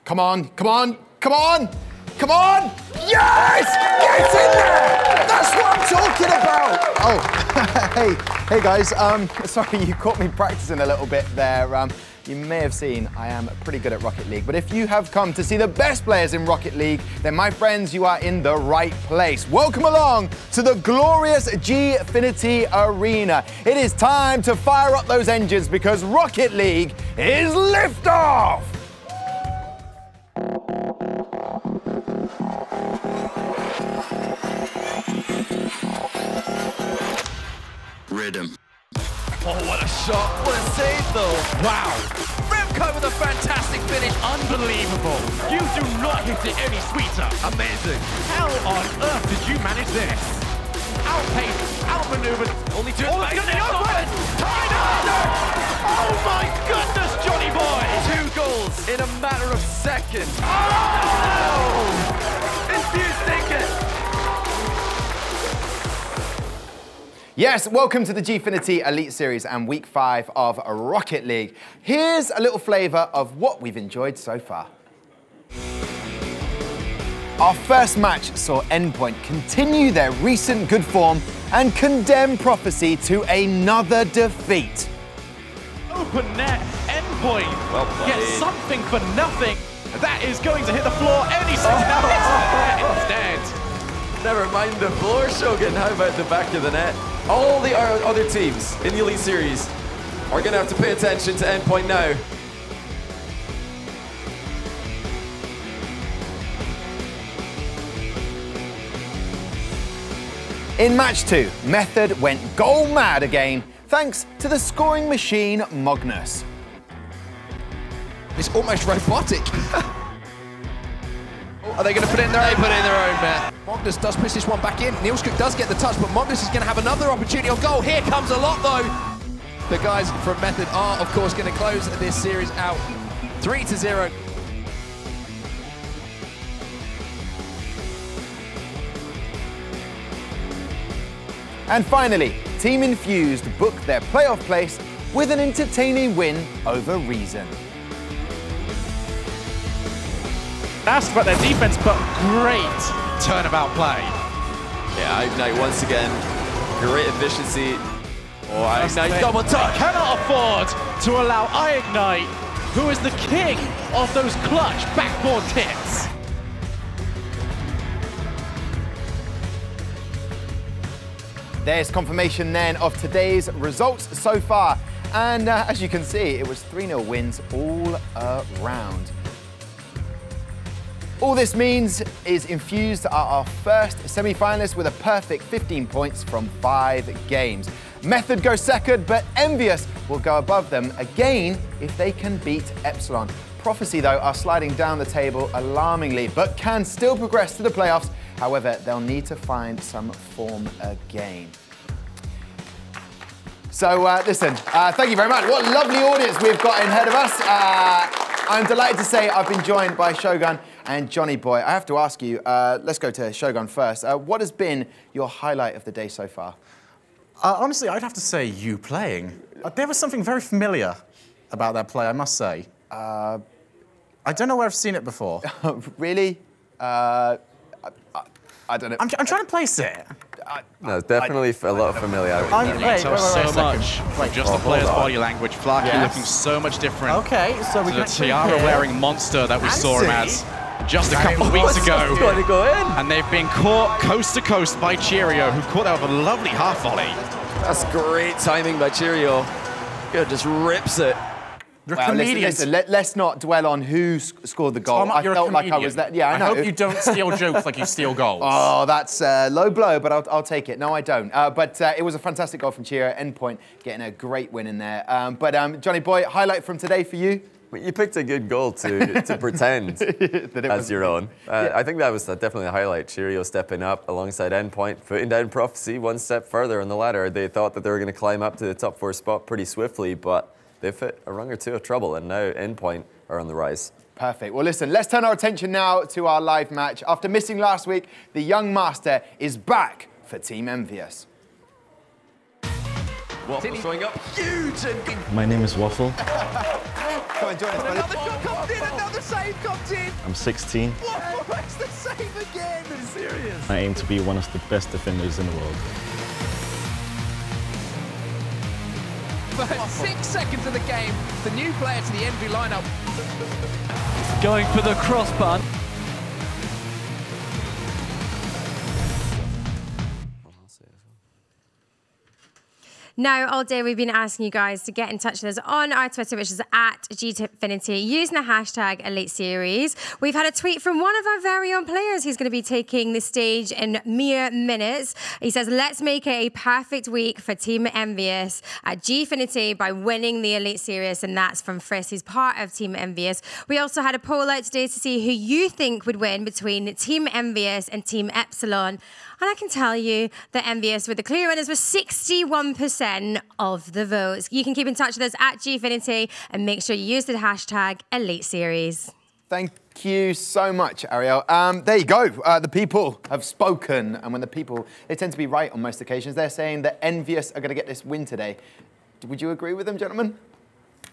Come on, come on, come on! Come on! Yes! Get in there! That's what I'm talking about! Oh, hey guys. Sorry, you caught me practicing a little bit there. You may have seen I am pretty good at Rocket League, but if you have come to see the best players in Rocket League, then my friends, you are in the right place. Welcome along to the glorious Gfinity Arena. It is time to fire up those engines because Rocket League is liftoff! Rhythm. Oh, what a shot. What a save, though. Wow. Remco with a fantastic finish. Unbelievable. You do not hit it any sweeter. Amazing. How on earth did you manage this? Outpaced, outmaneuvered. Only two. Oh, it's going to be open. Tied up. Oh, my goodness, Johnny boy. 2 goals in a matter of seconds. Oh! Envyus take it. Yes, welcome to the Gfinity Elite Series and Week 5 of Rocket League. Here's a little flavour of what we've enjoyed so far. Our first match saw Endpoint continue their recent good form and condemn Prophecy to another defeat. Open net, Endpoint Well gets something for nothing. That is going to hit the floor any second now. Instead. Never mind the floor, Shogun. How about the back of the net? All the other teams in the Elite Series are going to have to pay attention to Endpoint now. In match 2, Method went goal mad again, thanks to the scoring machine Magnus. It's almost robotic. Are they going to put it in their own? They put it in their own net. Magnus does push this one back in. Nielskuk does get the touch, but Magnus is going to have another opportunity of goal. Here comes a lot, though. The guys from Method are, of course, going to close this series out 3-0. And finally, Team Infused booked their playoff place with an entertaining win over Reason. Asked about their defense, but great turnabout play. Yeah, Ignite once again. Great efficiency. Oh, Ignite double touch. Cannot afford to allow Ignite, who is the king of those clutch backboard hits. There's confirmation then of today's results so far. And as you can see, it was 3-0 wins all around. All this means is Infused are our first semi-finalists with a perfect 15 points from 5 games. Method goes second, but Envyus will go above them again if they can beat Epsilon. Prophecy, though, are sliding down the table alarmingly, but can still progress to the playoffs. However, they'll need to find some form again. So, listen, thank you very much. What a lovely audience we've got ahead of us. I'm delighted to say I've been joined by Shogun and Johnny Boy. I have to ask you, let's go to Shogun first. What has been your highlight of the day so far? Honestly, I'd have to say you playing. There was something very familiar about that play, I must say. I don't know where I've seen it before. Really? I don't know. I'm trying to place it. No, definitely a lot of familiarity. Wait, so much. Wait, Just the player's body language. Flaky looking so much different. Okay, so we to the can tiara-wearing monster that we saw him as just a couple of weeks ago. Going to go in. And they've been caught coast to coast by Cheerio, who caught out with a lovely half volley. That's great timing by Cheerio. Good, just rips it. Well, listen, let's not dwell on who scored the goal. Tom, I felt like I was there. Yeah, I know. I hope you don't steal jokes like you steal goals. Oh, that's low blow, but I'll take it. No, I don't. But it was a fantastic goal from Cheerio. Endpoint getting a great win in there. But Johnny Boy, highlight from today for you? You picked a good goal to pretend as your own. I think that was definitely a highlight. Cheerio stepping up alongside Endpoint, putting down Prophecy one step further on the ladder. They thought that they were going to climb up to the top 4 spot pretty swiftly, but they've hit a rung or two of trouble, and now Endpoint are on the rise. Perfect. Well, listen, let's turn our attention now to our live match. After missing last week, the young master is back for Team Envyus. Waffle showing up huge and My name is Waffle. Come on, join us, buddy. Another shot comes in, another save comes in. I'm 16. Waffle makes the save again. Are you serious? I aim to be one of the best defenders in the world. For 6 seconds of the game, the new player to the Envy lineup. Going for the crossbar. Now, all day we've been asking you guys to get in touch with us on our Twitter, which is at Gfinity, using the hashtag Elite Series. We've had a tweet from one of our very own players who's going to be taking the stage in mere minutes. He says, let's make it a perfect week for Team Envyus at Gfinity by winning the Elite Series. And that's from Friss, who's part of Team Envyus. We also had a poll out today to see who you think would win between Team Envyus and Team Epsilon. And I can tell you that Envyus were the clear winners with 61% of the votes. You can keep in touch with us at Gfinity and make sure you use the hashtag Elite Series. Thank you so much, Ariel. There you go. The people have spoken. And when the people, they tend to be right on most occasions. They're saying that Envyus are going to get this win today. Would you agree with them, gentlemen?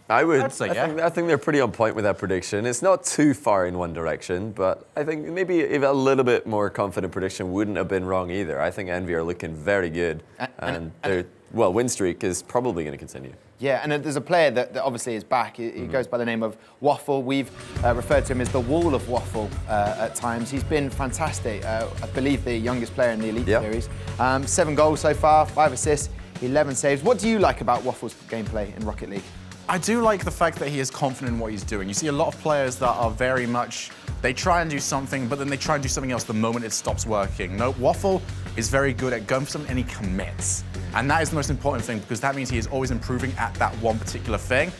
I would. I'd say, yeah. I think they're pretty on point with that prediction. It's not too far in one direction, but I think maybe if a little bit more confident prediction wouldn't have been wrong either. I think Envy are looking very good, and their win streak is probably going to continue. Yeah, and there's a player that obviously is back. He goes by the name of Waffle. We've referred to him as the Wall of Waffle at times. He's been fantastic. I believe the youngest player in the Elite Series. 7 goals so far, 5 assists, 11 saves. What do you like about Waffle's gameplay in Rocket League? I do like the fact that he is confident in what he's doing. You see a lot of players that are very much, they try and do something, but then they try and do something else the moment it stops working. No, Waffle is very good at going for something and he commits. And that is the most important thing because that means he is always improving at that one particular thing.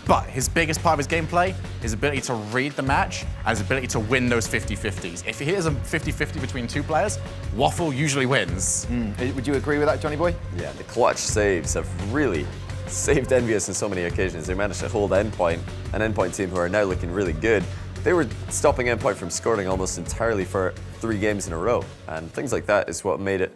But his biggest part of his gameplay, his ability to read the match and his ability to win those 50-50s. If he is a 50-50 between 2 players, Waffle usually wins. Would you agree with that, Johnny Boy? Yeah, the clutch saves have really saved Envyus on so many occasions. They managed to hold Endpoint, an Endpoint team who are now looking really good. They were stopping Endpoint from scoring almost entirely for 3 games in a row. And things like that is what made it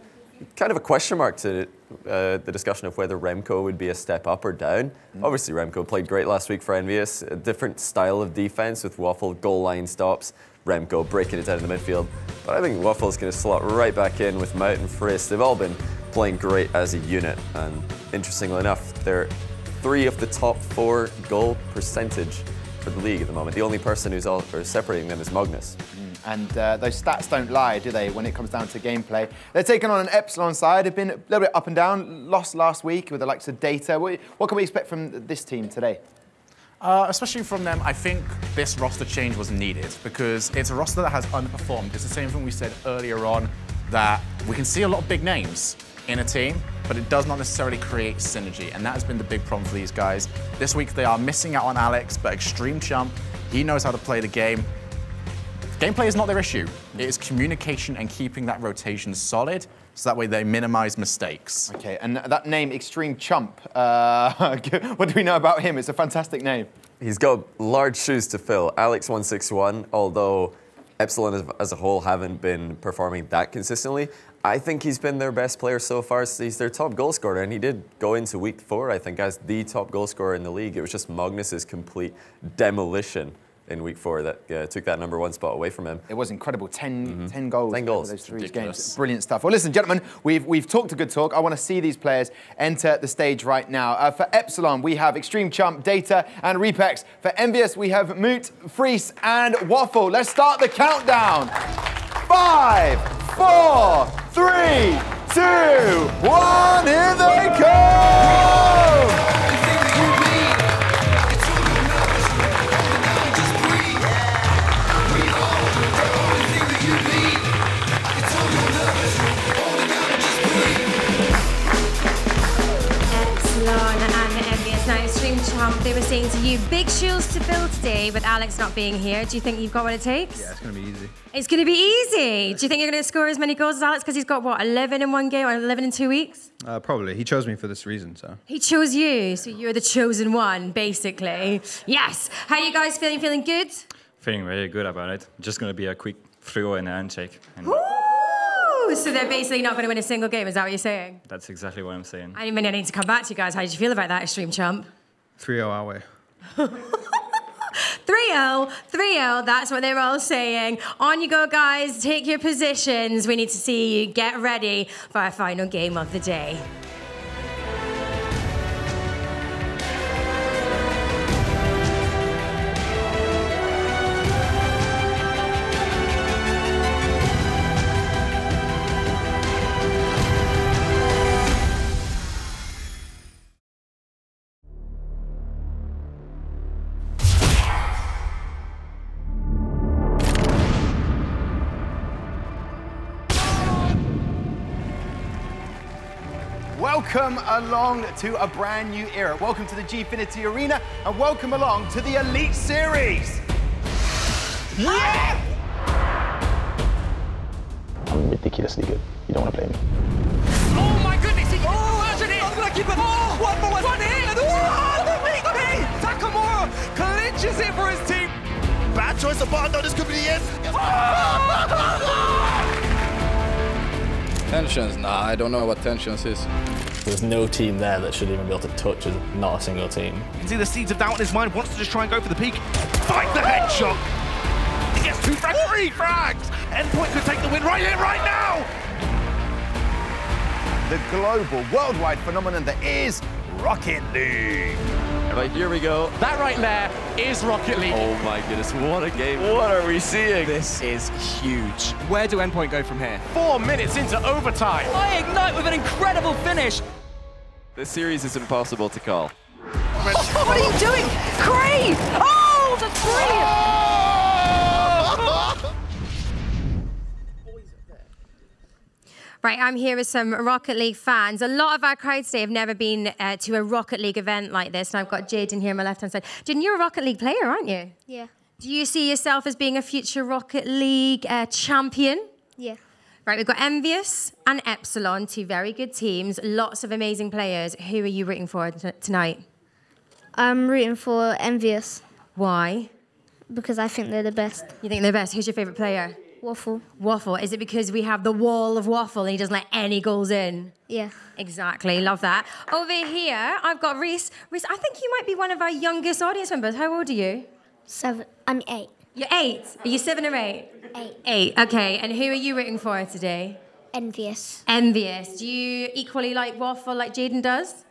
kind of a question mark to the discussion of whether Remco would be a step up or down. Obviously, Remco played great last week for Envyus. A different style of defense with Waffle goal line stops, Remco breaking it down in the midfield. But I think Waffle's going to slot right back in with Mout and Friss. They've all been playing great as a unit, and interestingly enough, they're 3 of the top 4 goal percentage for the league at the moment. The only person who's separating them is Magnus. And those stats don't lie, do they, when it comes down to gameplay? They're taking on an Epsilon side. They've been a little bit up and down. Lost last week with the likes of Data. What can we expect from this team today? Especially from them, I think this roster change was needed because it's a roster that has underperformed. It's the same thing we said earlier on, that we can see a lot of big names in a team, but it does not necessarily create synergy, and that has been the big problem for these guys. This week they are missing out on Alex, but Extreme Chump, he knows how to play the game. Gameplay is not their issue. It is communication and keeping that rotation solid, so that way they minimize mistakes. Okay, and that name, Extreme Chump, what do we know about him? It's a fantastic name. He's got large shoes to fill. Alex161, although Epsilon as a whole haven't been performing that consistently, I think he's been their best player so far. He's their top goal scorer, and he did go into week 4, I think, as the top goal scorer in the league. It was just Magnus's complete demolition in week 4 that took that #1 spot away from him. It was incredible. 10 goals. 10 goals. Those 3 games. Brilliant stuff. Well, listen, gentlemen, we've talked a good talk. I want to see these players enter the stage right now. For Epsilon, we have Extreme Chump, Data, and Repex. For Envyus, we have Moot, Friss, and Waffle. Let's start the countdown. 5, 4, 3, 2, 1. Here they come! They were saying to you, big shoes to fill today with Alex not being here. Do you think you've got what it takes? Yeah, it's going to be easy. It's going to be easy. Do you think you're going to score as many goals as Alex? Because he's got, what, 11 in 1 game or 11 in 2 weeks? Probably. He chose me for this reason, so. He chose you, so you're the chosen one, basically. Yes. How are you guys feeling? Feeling good? Feeling very good about it. Just going to be a quick throw and a handshake. And Ooh! Oh, so they're basically not going to win a single game. Is that what you're saying? That's exactly what I'm saying. I mean, I need to come back to you guys. How did you feel about that, Extreme Chump? 3-0 our way. 3-0, 3-0, that's what they're all saying. On you go, guys. Take your positions. We need to see you get ready for our final game of the day. Welcome along to a brand new era. Welcome to the Gfinity Arena, and welcome along to the Elite Series. Yeah! I'm ridiculously good. You don't want to play me. Oh my goodness! Imagine it! I'm gonna keep it. Oh, one more, one in, and the big P! Takamura clinches it for his team. Bad choice of button, though. This could be the end. Tensions? Nah, I don't know what tensions is. There's no team there that should even be able to touch us, not a single team. You can see the seeds of doubt in his mind. Wants to just try and go for the peak. Fight the headshot. He gets 2 frags, 3 frags. Endpoint could take the win right here, right now. The global, worldwide phenomenon that is Rocket League. Right, here we go. That right there is Rocket League. Oh my goodness, what a game. What are we seeing? This is huge. Where do Endpoint go from here? 4 minutes into overtime. I ignite with an incredible finish. This series is impossible to call. Oh, what are you doing? Crave! Oh, that's brilliant! Right, I'm here with some Rocket League fans. A lot of our crowd today have never been to a Rocket League event like this. And I've got Jaden here on my left-hand side. Jaden, you're a Rocket League player, aren't you? Yeah. Do you see yourself as being a future Rocket League champion? Yeah. Right, we've got Envyus and Epsilon, 2 very good teams, lots of amazing players. Who are you rooting for tonight? I'm rooting for Envyus. Why? Because I think they're the best. You think they're the best? Who's your favourite player? Waffle. Waffle. Is it because we have the wall of Waffle and he doesn't let any goals in? Yeah. Exactly. Love that. Over here, I've got Reese. Reese, I think you might be one of our youngest audience members. How old are you? 7. I'm 8. You're 8. Are you 7 or 8? 8. 8. Okay. And who are you rooting for today? Envious. Envious. Do you equally like Waffle like Jaden does?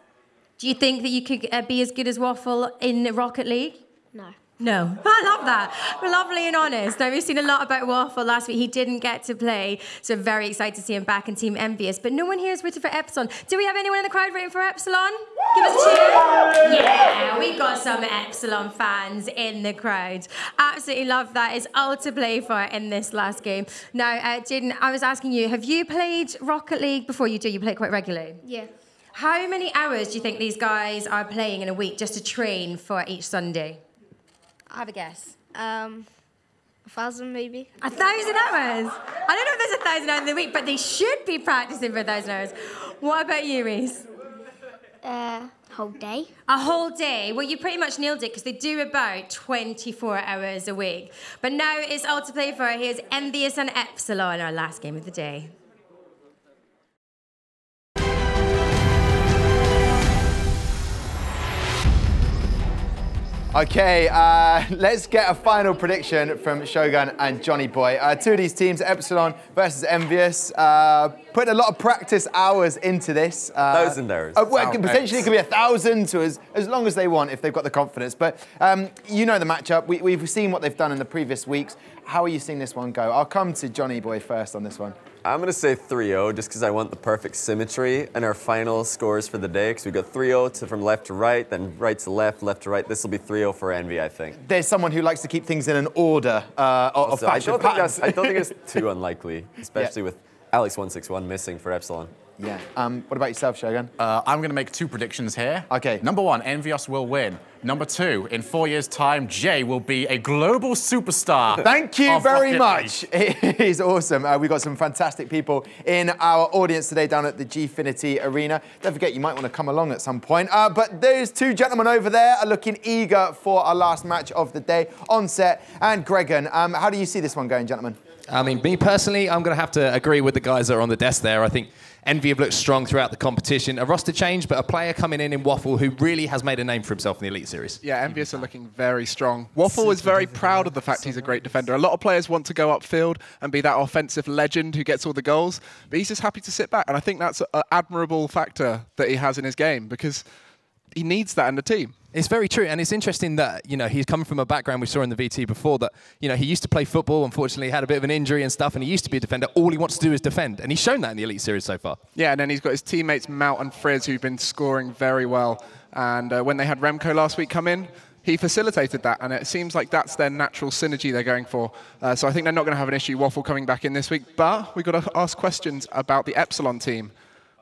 Do you think that you could be as good as Waffle in the Rocket League? No. No. I love that. Lovely and honest. Now, we've seen a lot about Waffle last week. He didn't get to play, so very excited to see him back in Team Envyus. But no one here is rooting for Epsilon. Do we have anyone in the crowd rooting for Epsilon? Give us a cheer. Yeah, we got some Epsilon fans in the crowd. Absolutely love that. It's all to play for in this last game. Now, Jaden, I was asking you, have you played Rocket League before? You do? You play it quite regularly? Yeah. How many hours do you think these guys are playing in a week just to train for each Sunday? Have a guess. 1,000 maybe. 1,000 hours? I don't know if there's 1,000 hours in the week, but they should be practicing for 1,000 hours. What about you, Reese? Whole day. A whole day? Well, you pretty much nailed it because they do about 24 hours a week. But now it's all to play for. Here's Envyus and Epsilon, our last game of the day. Okay, let's get a final prediction from Shogun and Johnny Boy. 2 of these teams, Epsilon versus Envyus, put a lot of practice hours into this. 1,000 hours. Well, potentially it could be 1,000 to as long as they want if they've got the confidence. But you know the matchup. We've seen what they've done in the previous weeks. How are you seeing this one go? I'll come to Johnny Boy first on this one. I'm going to say 3-0 just because I want the perfect symmetry in our final scores for the day. Because we got 3-0 from left to right, then right to left, left to right. This will be 3-0 for Envy, I think. There's someone who likes to keep things in an order of fashion. I don't think it's too unlikely, especially with Alex161 missing for Epsilon. Yeah. What about yourself, Shogun? I'm going to make 2 predictions here. Okay. Number 1, Envyus will win. Number 2, in 4 years' time, Jay will be a global superstar. Thank you very Rocket much. League. It is awesome. We've got some fantastic people in our audience today down at the Gfinity Arena. Don't forget, you might want to come along at some point. But those two gentlemen over there are looking eager for our last match of the day on set. And Gregan, how do you see this one going, gentlemen? I mean, me personally, I'm going to have to agree with the guys that are on the desk there. I think Envy have looked strong throughout the competition. A roster change, but a player coming in Waffle who really has made a name for himself in the Elite Series. Yeah, Envyus are looking very strong. Waffle is very proud of the fact he's a great defender. A lot of players want to go upfield and be that offensive legend who gets all the goals, but he's just happy to sit back. And I think that's an admirable factor that he has in his game because he needs that in the team. It's very true, and it's interesting that, you know, he's coming from a background we saw in the VT before that, you know, he used to play football, unfortunately had a bit of an injury and stuff, and he used to be a defender. All he wants to do is defend, and he's shown that in the Elite Series so far. Yeah, and then he's got his teammates Mount and Frizz who've been scoring very well, and when they had Remco last week come in, he facilitated that, and it seems like that's their natural synergy they're going for. So I think they're not going to have an issue, Waffle coming back in this week, but we've got to ask questions about the Epsilon team.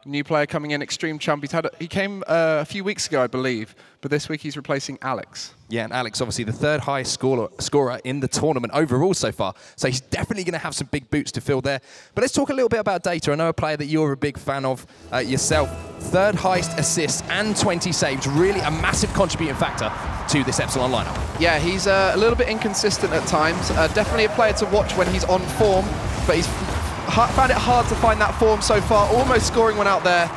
New player coming in, Extreme Chump. He came a few weeks ago, I believe, but this week he's replacing Alex. Yeah, and Alex, obviously the third highest scorer in the tournament overall so far, so he's definitely going to have some big boots to fill there. But let's talk a little bit about Data. I know a player that you're a big fan of yourself. Third highest assists and 20 saves, really a massive contributing factor to this Epsilon lineup. Yeah, he's a little bit inconsistent at times. Definitely a player to watch when he's on form, but he's found it hard to find that form so far, almost scoring one out there.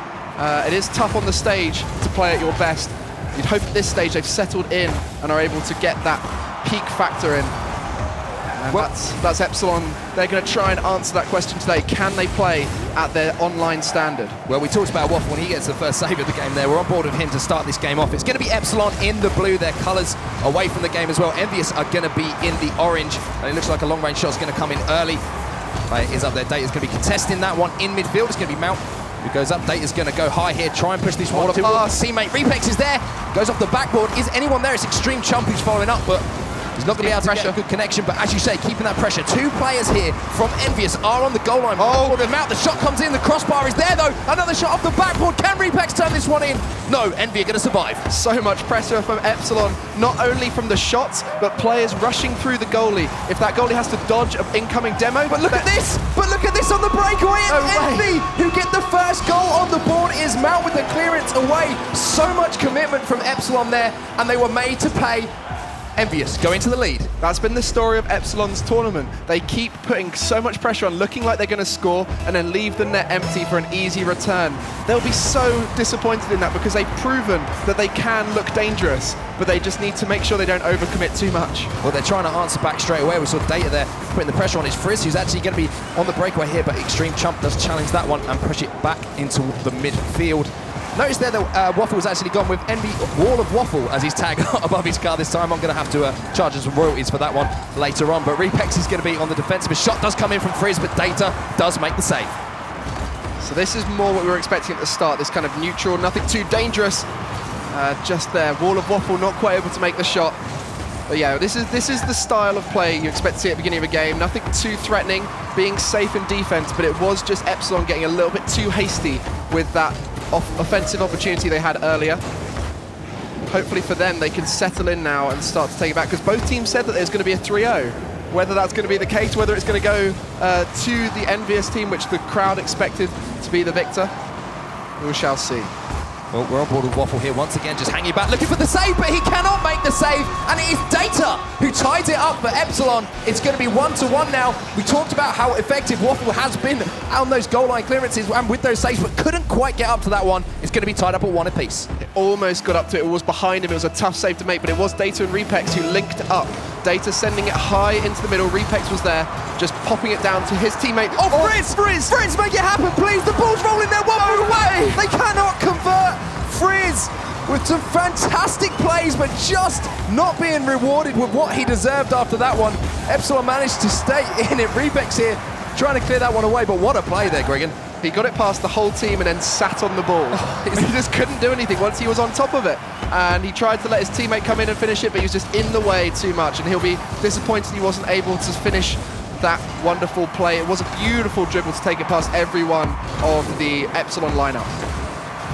It is tough on the stage to play at your best. You'd hope at this stage they've settled in and are able to get that peak factor in. And well, that's Epsilon. They're going to try and answer that question today. Can they play at their online standard? Well, we talked about Waffle when he gets the first save of the game there. We're on board with him to start this game off. It's going to be Epsilon in the blue, their colours away from the game as well. Envyus are going to be in the orange, and it looks like a long-range shot's going to come in early. It is up there. Data's going to be contesting that one in midfield. It's going to be Mount who goes up. Data's going to go high here, try and push this one towards teammate. Repex is there, goes off the backboard. Is anyone there? It's Extreme Chump who's following up, but he's not going to be able to get a good connection. But as you say, keeping that pressure. Two players here from Envyus are on the goal line. Oh, the Mount, the shot comes in. The crossbar is there though. Another shot off the backboard. Can Repex turn this one in? No, Envy are going to survive. So much pressure from Epsilon, not only from the shots, but players rushing through the goalie. If that goalie has to dodge an incoming demo. But look at this! But look at this on the breakaway. Envy, who get the first goal on the board, is Mount with the clearance away. So much commitment from Epsilon there, and they were made to pay. Envyus going to the lead. That's been the story of Epsilon's tournament. They keep putting so much pressure on, looking like they're going to score, and then leave the net empty for an easy return. They'll be so disappointed in that because they've proven that they can look dangerous, but they just need to make sure they don't overcommit too much. Well, they're trying to answer back straight away. We saw Data there putting the pressure on. It's Frizz who's actually going to be on the breakaway here, but Extreme Chump does challenge that one and push it back into the midfield. Notice there that Waffle has actually gone with Envy Wall of Waffle as his tag above his car this time. I'm going to have to charge some royalties for that one later on. But Repex is going to be on the defensive. A shot does come in from Frizz, but Data does make the save. So this is more what we were expecting at the start. This kind of neutral, nothing too dangerous. Just there, Wall of Waffle not quite able to make the shot. But yeah, this is the style of play you expect to see at the beginning of a game. Nothing too threatening, being safe in defense, but it was just Epsilon getting a little bit too hasty with that offensive opportunity they had earlier. Hopefully for them, they can settle in now and start to take it back, because both teams said that there's going to be a 3-0. Whether that's going to be the case, whether it's going to go to the Envyus team, which the crowd expected to be the victor, we shall see. Well, we're on board with Waffle here once again, just hanging back, looking for the save, but he cannot make the save, and it is Data who ties it up for Epsilon. It's going to be 1-1 now. We talked about how effective Waffle has been on those goal line clearances and with those saves, but couldn't quite get up to that one. It's going to be tied up at 1 apiece. It almost got up to it. It was behind him. It was a tough save to make, but it was Data and Repex who linked up. Data sending it high into the middle. Repex was there, just popping it down to his teammate. Oh, Frizz! Frizz, make it happen, please! The ball's rolling there. No way! They cannot convert. Frizz with some fantastic plays, but just not being rewarded with what he deserved after that one. Epsilon managed to stay in it. Repex here trying to clear that one away, but what a play there, Gregan. He got it past the whole team and then sat on the ball. He just couldn't do anything once he was on top of it. And he tried to let his teammate come in and finish it, but he was just in the way too much. And he'll be disappointed he wasn't able to finish that wonderful play. It was a beautiful dribble to take it past every one of the Epsilon lineup.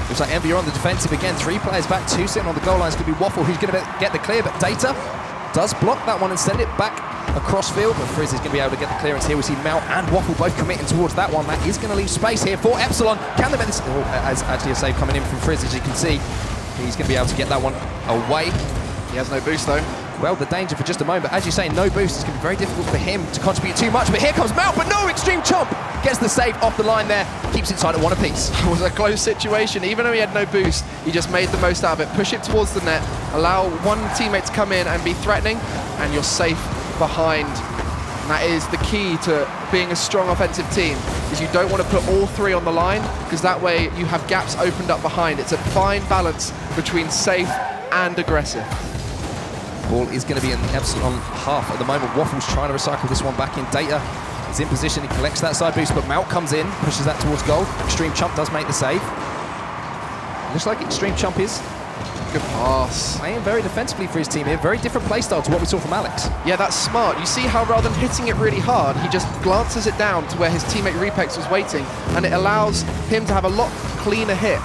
Looks like Envy are on the defensive again. 3 players back, 2 sitting on the goal line. It's going to be Waffle who's going to get the clear, but Data does block that one and send it back across field. But Frizz is going to be able to get the clearance here. We see Mount and Waffle both committing towards that one. That is going to leave space here for Epsilon. Can they make this? Oh, as actually a save coming in from Frizz, as you can see. He's going to be able to get that one away. He has no boost though. Well, the danger for just a moment, but as you say, no boost. It's going to be very difficult for him to contribute too much. But here comes Mount, but no, Extreme Chomp gets the save off the line there, keeps it tight at 1 apiece. It was a close situation. Even though he had no boost, he just made the most out of it. Push it towards the net, allow one teammate to come in and be threatening, and you're safe behind. And that is the key to being a strong offensive team, is you don't want to put all 3 on the line, because that way you have gaps opened up behind. It's a fine balance between safe and aggressive. Ball is going to be in the Epsilon half at the moment. Waffle's trying to recycle this one back in. Data is in position, he collects that side boost, but Mount comes in, pushes that towards goal. Extreme Chump does make the save. Looks like Extreme Chump is good pass. Playing very defensively for his team here. Very different play style to what we saw from Alex. Yeah, that's smart. You see how rather than hitting it really hard, he just glances it down to where his teammate Repex was waiting, and it allows him to have a lot cleaner hit.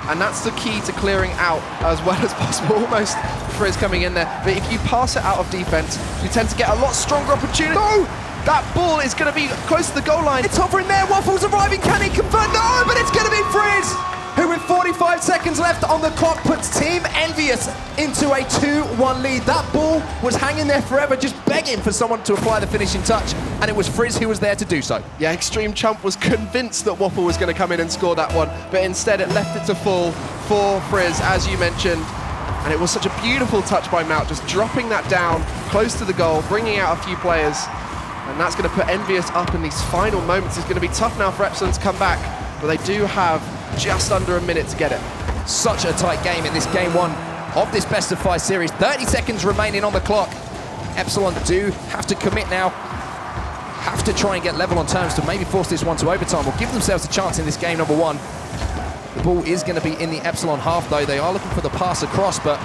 And that's the key to clearing out as well as possible. Almost Frizz coming in there. But if you pass it out of defense, you tend to get a lot stronger opportunity. No! That ball is going to be close to the goal line. It's hovering there. Waffle's arriving. Can he convert? No, but it's going to be Frizz, who with 45 seconds left on the clock puts Team Envyus into a 2-1 lead. That ball was hanging there forever, just begging for someone to apply the finishing touch, and it was Frizz who was there to do so. Yeah, Extreme Chump was convinced that Waffle was going to come in and score that one, but instead it left it to fall for Frizz, as you mentioned. And it was such a beautiful touch by Mount, just dropping that down close to the goal, bringing out a few players. And that's going to put Envyus up in these final moments. It's going to be tough now for Epsilon to come back, but they do have just under a minute to get it. Such a tight game in this game 1 of this best of 5 series. 30 seconds remaining on the clock. Epsilon do have to commit now. Have to try and get level on terms to maybe force this one to overtime or give themselves a chance in this game number 1. The ball is going to be in the Epsilon half though. They are looking for the pass across, but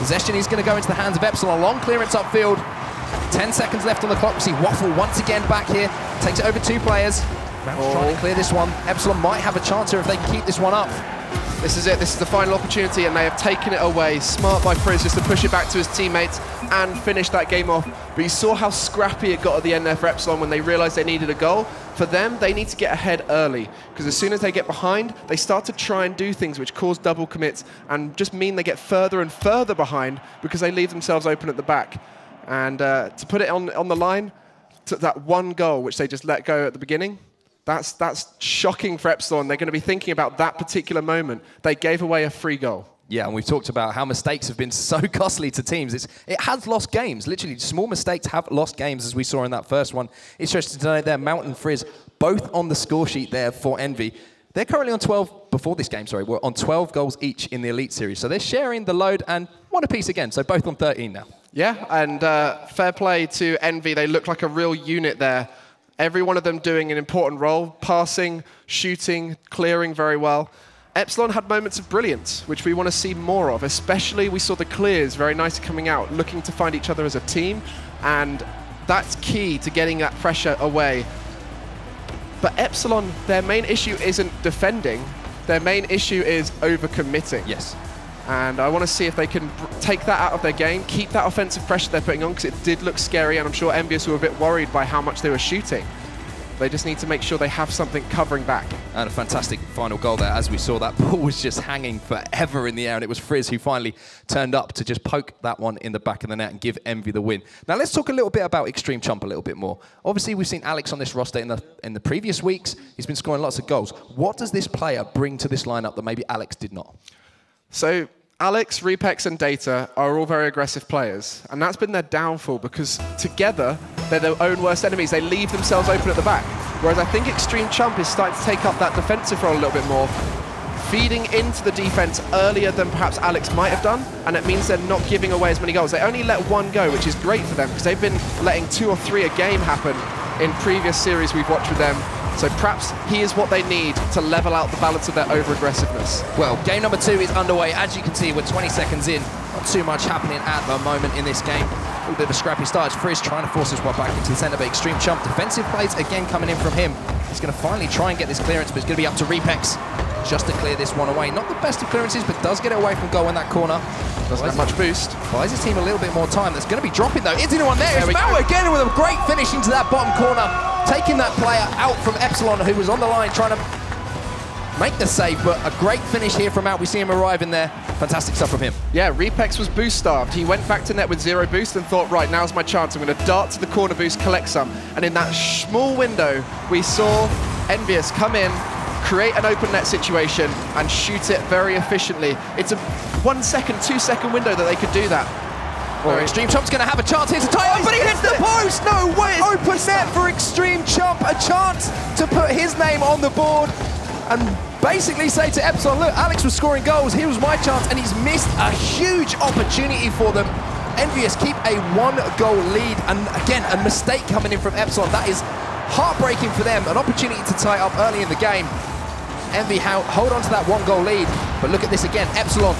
possession is going to go into the hands of Epsilon. Long clearance upfield. 10 seconds left on the clock. We see Waffle once again back here. Takes it over 2 players. Mount's trying to clear this one. Epsilon might have a chance here if they can keep this one up. This is it. This is the final opportunity, and they have taken it away. Smart by Frizz just to push it back to his teammates and finish that game off. But you saw how scrappy it got at the end there for Epsilon when they realized they needed a goal. For them, they need to get ahead early, because as soon as they get behind, they start to try and do things which cause double commits and just mean they get further and further behind because they leave themselves open at the back. And to put it on the line, to that 1 goal which they just let go at the beginning, that's shocking for Epsilon. They're going to be thinking about that particular moment. They gave away a free goal. Yeah, and we've talked about how mistakes have been so costly to teams. It has lost games. Literally, small mistakes have lost games, as we saw in that first one. Interesting to know there, Mount and Frizz both on the score sheet there for Envy. They're currently on 12, before this game, sorry, we're on 12 goals each in the Elite Series. So they're sharing the load and 1 apiece again, so both on 13 now. Yeah, and fair play to Envy. They look like a real unit there. Every one of them doing an important role, passing, shooting, clearing very well. Epsilon had moments of brilliance, which we want to see more of, especially we saw the clears very nicely coming out, looking to find each other as a team, and that's key to getting that pressure away. But Epsilon, their main issue isn't defending, their main issue is overcommitting. Yes. And I want to see if they can take that out of their game, keep that offensive pressure they're putting on, because it did look scary, and I'm sure Envyus were a bit worried by how much they were shooting. They just need to make sure they have something covering back. And a fantastic final goal there. As we saw, that ball was just hanging forever in the air, and it was Frizz who finally turned up to just poke that one in the back of the net and give Envy the win. Now let's talk a little bit about Extreme Chump a little bit more. Obviously, we've seen Alex on this roster in the previous weeks. He's been scoring lots of goals. What does this player bring to this lineup that maybe Alex did not? So Alex, Repex, and Data are all very aggressive players, and that's been their downfall because together they're their own worst enemies. They leave themselves open at the back. Whereas I think Extreme Chump is starting to take up that defensive role a little bit more, feeding into the defense earlier than perhaps Alex might have done, and it means they're not giving away as many goals. They only let 1 go, which is great for them because they've been letting 2 or 3 a game happen in previous series we've watched with them. So perhaps he is what they need to level out the balance of their over-aggressiveness. Well, game number 2 is underway. As you can see, we're 20 seconds in. Not too much happening at the moment in this game. A little bit of a scrappy start. It's Frizz trying to force this one back into the centre, but Extreme Chump. Defensive plays again coming in from him. He's going to finally try and get this clearance, but it's going to be up to Repex. just to clear this one away. Not the best of clearances, but does get it away from goal in that corner. Doesn't have much boost. Buys his team a little bit more time. That's going to be dropping, though. Is anyone there? It's Mau again with a great finish into that bottom corner, taking that player out from Epsilon, who was on the line trying to make the save, but a great finish here from Out. We see him arriving there. Fantastic stuff from him. Yeah, Repex was boost starved. He went back to net with 0 boost and thought, right, now's my chance. I'm going to dart to the corner boost, collect some. And in that small window, we saw Envyus come in, create an open net situation, and shoot it very efficiently. It's a 1 second, 2 second window that they could do that. Well, Extreme Chomp's going to have a chance here to tie up, but he hits the post! No way! Open net for Extreme Chomp, a chance to put his name on the board and basically say to Epsilon, look, Alex was scoring goals, here was my chance, and he's missed a huge opportunity for them. Envyus keep a 1-goal lead, and again, a mistake coming in from Epsilon. That is heartbreaking for them, an opportunity to tie up early in the game. Envy hold on to that 1-goal lead, but look at this again, Epsilon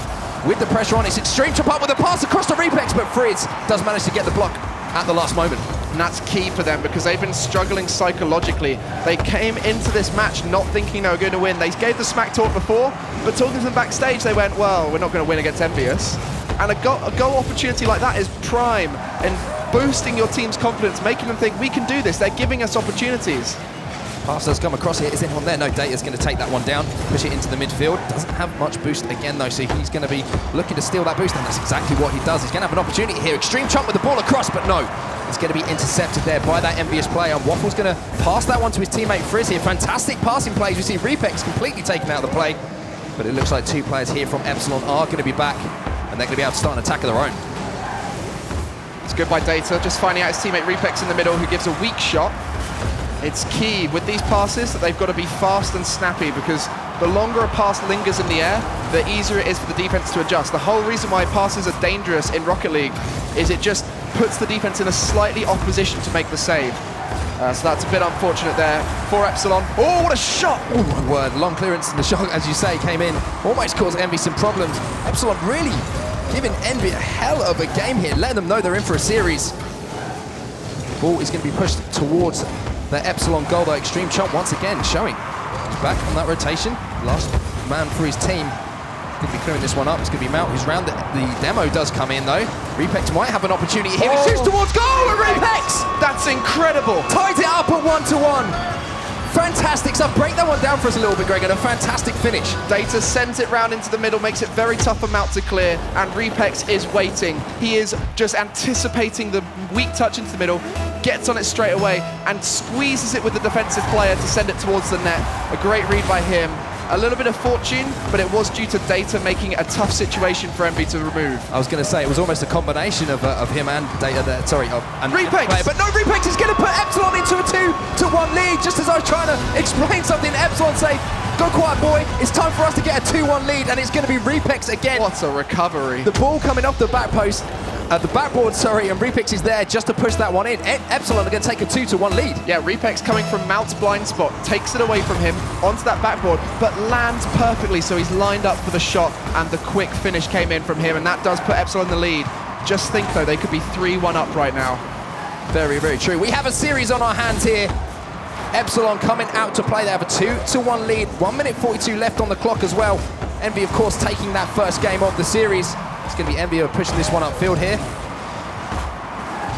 with the pressure on. It's Extreme Chomp up with a pass across the Repex, but Frizz does manage to get the block at the last moment. And that's key for them because they've been struggling psychologically. They came into this match not thinking they were going to win. They gave the smack talk before, but talking to them backstage, they went, well, we're not going to win against Envyus. And a goal opportunity like that is prime and boosting your team's confidence, making them think, we can do this. They're giving us opportunities. Pass does come across here. Is anyone there? No, Data's going to take that one down, push it into the midfield. Doesn't have much boost again, though, so he's going to be looking to steal that boost, and that's exactly what he does. He's going to have an opportunity here. Extreme Chomp with the ball across, but no. It's going to be intercepted there by that Envious player, and Waffle's going to pass that one to his teammate Frizz here. Fantastic passing plays. We see Repex completely taken out of the play, but it looks like 2 players here from Epsilon are going to be back, and they're going to be able to start an attack of their own. It's good by Data, just finding out his teammate Repex in the middle, who gives a weak shot. It's key with these passes that they've got to be fast and snappy, because the longer a pass lingers in the air, the easier it is for the defense to adjust. The whole reason why passes are dangerous in Rocket League is it just puts the defense in a slightly off position to make the save. So that's a bit unfortunate there for Epsilon. Oh, what a shot! Oh my word, long clearance, and the shot, as you say, came in. Almost caused Envy some problems. Epsilon really giving Envy a hell of a game here, letting them know they're in for a series. Ball is going to be pushed towards the Epsilon goal, though. Extreme Chomp once again showing he's back on that rotation. Last man for his team. Going to be clearing this one up. It's going to be Mount who's round. The demo does come in, though. Repex might have an opportunity here. It shoots towards goal, and Repex! That's incredible! Ties it up at 1-1. Fantastic stuff. Break that one down for us a little bit, Greg, and a fantastic finish. Data sends it round into the middle, makes it very tough for Mount to clear, and Repex is waiting. He is just anticipating the weak touch into the middle, gets on it straight away, and squeezes it with the defensive player to send it towards the net. A great read by him. A little bit of fortune, but it was due to Data making it a tough situation for Envy to remove. I was going to say, it was almost a combination of him and Data there. Sorry, and Repex! But no, Repex is going to put Epsilon into a 2-1 lead. Just as I was trying to explain something, Epsilon say, go quiet, boy. It's time for us to get a 2-1 lead, and it's going to be Repex again. What a recovery. The ball coming off the back post. The backboard, sorry, and Repex is there just to push that one in. Epsilon are going to take a 2-1 lead. Yeah, Repex coming from Mount's blind spot, takes it away from him onto that backboard, but lands perfectly, so he's lined up for the shot, and the quick finish came in from him, and that does put Epsilon in the lead. Just think, though, they could be 3-1 up right now. Very, very true. We have a series on our hands here. Epsilon coming out to play. They have a 2-1 lead. 1 minute 42 left on the clock as well. Envy, of course, taking that first game of the series. It's going to be Envy pushing this one upfield here.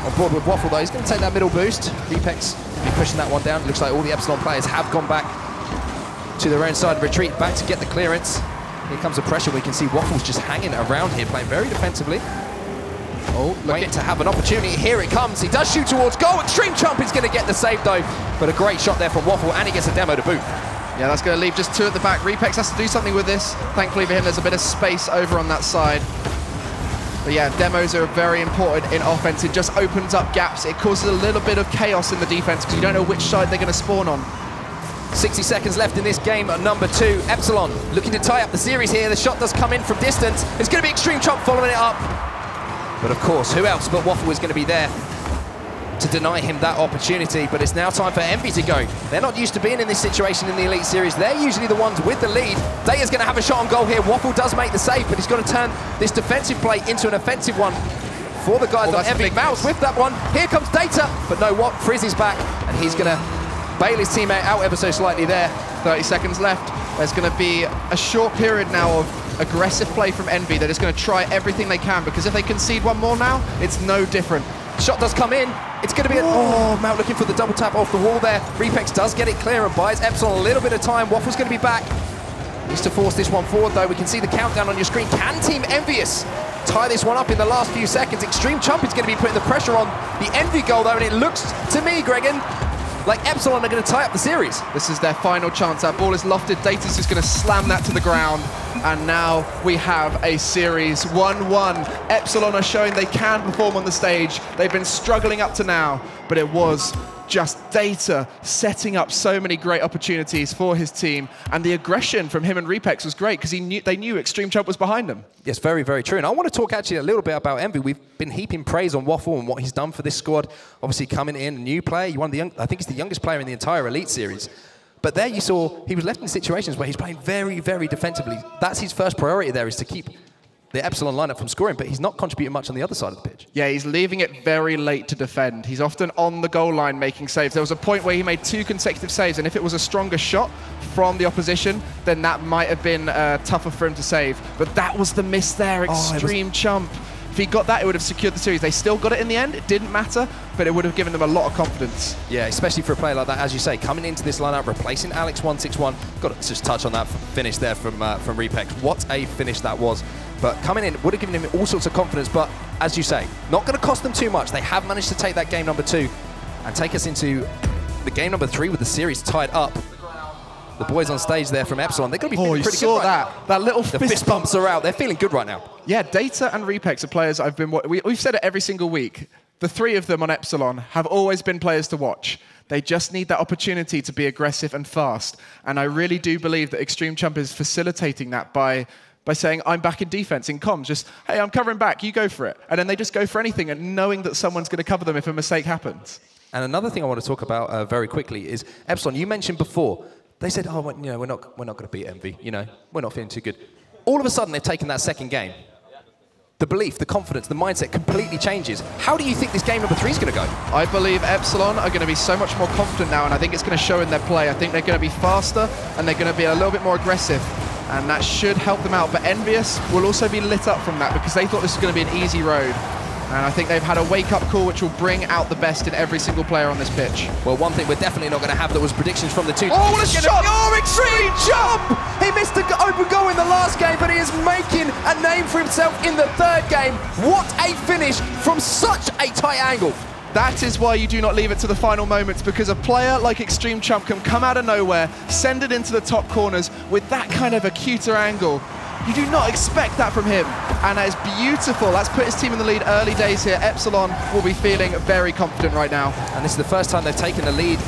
On board with Waffle, though. He's going to take that middle boost. Repex will be pushing that one down. Looks like all the Epsilon players have gone back to their own side and retreat back to get the clearance. Here comes the pressure. We can see Waffle's just hanging around here, playing very defensively. Oh, waiting to have an opportunity. Here it comes. He does shoot towards goal. Extreme Chomp is going to get the save, though. But a great shot there from Waffle, and he gets a demo to boot. Yeah, that's going to leave just 2 at the back. Repex has to do something with this. Thankfully for him, there's a bit of space over on that side. But yeah, demos are very important in offense. It just opens up gaps. It causes a little bit of chaos in the defense because you don't know which side they're going to spawn on. 60 seconds left in this game at number 2. Epsilon looking to tie up the series here. The shot does come in from distance. It's going to be Extreme Chomp following it up. But of course, who else but Waffle is going to be there to deny him that opportunity? But it's now time for Envy to go. They're not used to being in this situation in the Elite Series. They're usually the ones with the lead. Data's going to have a shot on goal here. Waffle does make the save, but he's going to turn this defensive play into an offensive one for the guys on Envy. Mouse with that one. Here comes Data, but no, Frizz is back, and he's going to bail his teammate out ever so slightly there. 30 seconds left. There's going to be a short period now of aggressive play from Envy. They're just going to try everything they can, because if they concede one more now, it's no different. Shot does come in. It's going to be a... Oh, Mount looking for the double tap off the wall there. Repex does get it clear and buys Epsilon a little bit of time. Waffle's going to be back. Needs to force this one forward, though. We can see the countdown on your screen. Can Team Envyus tie this one up in the last few seconds? Extreme Chump is going to be putting the pressure on the Envy goal, though, and it looks to me, Gregan, like Epsilon are going to tie up the series. This is their final chance. That ball is lofted. Data's just going to slam that to the ground. And now we have a series 1-1. Epsilon are showing they can perform on the stage. They've been struggling up to now, but it was just Data setting up so many great opportunities for his team. And the aggression from him and Repex was great, because they knew Extreme Chump was behind them. Yes, very, very true. And I want to talk actually a little bit about Envy. We've been heaping praise on Waffle and what he's done for this squad. Obviously coming in, a new player. I think he's the youngest player in the entire Elite Series. But there you saw he was left in situations where he's playing very, very defensively. That's his first priority there, is to keep the Epsilon lineup from scoring, but he's not contributing much on the other side of the pitch. Yeah, he's leaving it very late to defend. He's often on the goal line making saves. There was a point where he made 2 consecutive saves, and if it was a stronger shot from the opposition, then that might have been tougher for him to save. But that was the miss there, Extreme Chump. If he got that, it would have secured the series. They still got it in the end. It didn't matter, but it would have given them a lot of confidence. Yeah, especially for a player like that, as you say, coming into this lineup, replacing Alex161. Got to just touch on that finish there from Repex. What a finish that was. But coming in would have given him all sorts of confidence, but as you say, not going to cost them too much. They have managed to take that game number 2 and take us into the game number 3 with the series tied up. The boys on stage there from Epsilon, they're going to be feeling pretty good right now. That little fist bumps are out. They're feeling good right now. Yeah, Data and Repex are players we've said it every single week. The 3 of them on Epsilon have always been players to watch. They just need that opportunity to be aggressive and fast. And I really do believe that Extreme Chump is facilitating that by saying, I'm back in defense, in comms, just, hey, I'm covering back, you go for it. And then they just go for anything, and knowing that someone's going to cover them if a mistake happens. And another thing I want to talk about very quickly is, Epsilon, you mentioned before, they said, oh, well, you know, we're not going to beat Envy, you know, we're not feeling too good. All of a sudden, they've taken that second game. The belief, the confidence, the mindset completely changes. How do you think this game number 3 is going to go? I believe Epsilon are going to be so much more confident now, and I think it's going to show in their play. I think they're going to be faster, and they're going to be a little bit more aggressive. And that should help them out. But Envyus will also be lit up from that, because they thought this was going to be an easy road. And I think they've had a wake-up call which will bring out the best in every single player on this pitch. Well, one thing we're definitely not going to have that was predictions from the 2. Oh, what a shot! Oh, Extreme Chump! He missed an open goal in the last game, but he is making a name for himself in the 3rd game. What a finish from such a tight angle. That is why you do not leave it to the final moments, because a player like Extreme Chump can come out of nowhere, send it into the top corners with that kind of a cuter angle. You do not expect that from him, and that is beautiful. That's put his team in the lead early days here. Epsilon will be feeling very confident right now. And this is the first time they've taken the lead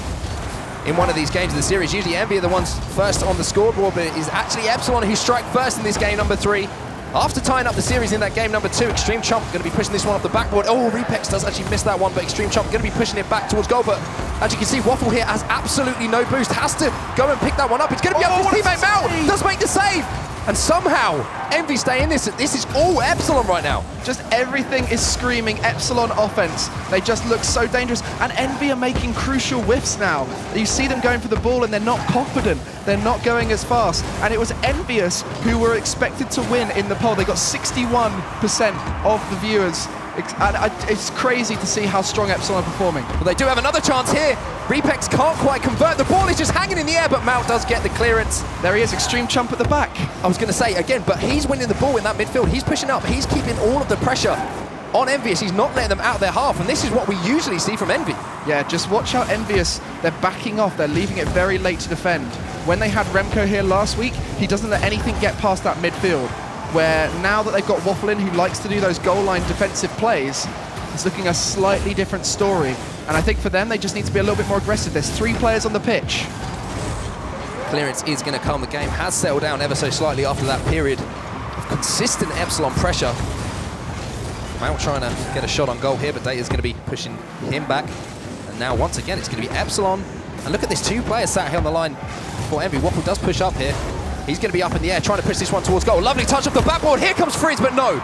in one of these games of the series. Usually Envy are the ones first on the scoreboard, but it is actually Epsilon who strike first in this game number 3. After tying up the series in that game number 2, Extreme Chump going to be pushing this one off the backboard. Oh, Repex does actually miss that one, but Extreme Chump going to be pushing it back towards goal. But as you can see, Waffle here has absolutely no boost. Has to go and pick that one up. It's going to be up to his teammate Mount. Does make the save. And somehow, Envy stay in this. This is all Epsilon right now. Just everything is screaming Epsilon offense. They just look so dangerous. And Envy are making crucial whiffs now. You see them going for the ball and they're not confident. They're not going as fast. And it was Envyus who were expected to win in the poll. They got 61% of the viewers. It's crazy to see how strong Epsilon are performing. Well, they do have another chance here. Repex can't quite convert. The ball is just hanging in the air, but Mount does get the clearance. There he is, Extreme Chump at the back. I was going to say, again, but he's winning the ball in that midfield. He's pushing up. He's keeping all of the pressure on Envyus. He's not letting them out of their half, and this is what we usually see from Envy. Yeah, just watch out Envyus. They're backing off. They're leaving it very late to defend. When they had Remco here last week, he doesn't let anything get past that midfield, where now that they've got Waffle in, who likes to do those goal line defensive plays, it's looking a slightly different story. And I think for them, they just need to be a little bit more aggressive. There's 3 players on the pitch. Clearance is going to come. The game has settled down ever so slightly after that period of consistent Epsilon pressure. Mount trying to get a shot on goal here, but Data's going to be pushing him back. And now, once again, it's going to be Epsilon. And look at this, 2 players sat here on the line for Envy. Waffle does push up here. He's going to be up in the air, trying to push this one towards goal. Lovely touch off the backboard. Here comes Frizz, but no.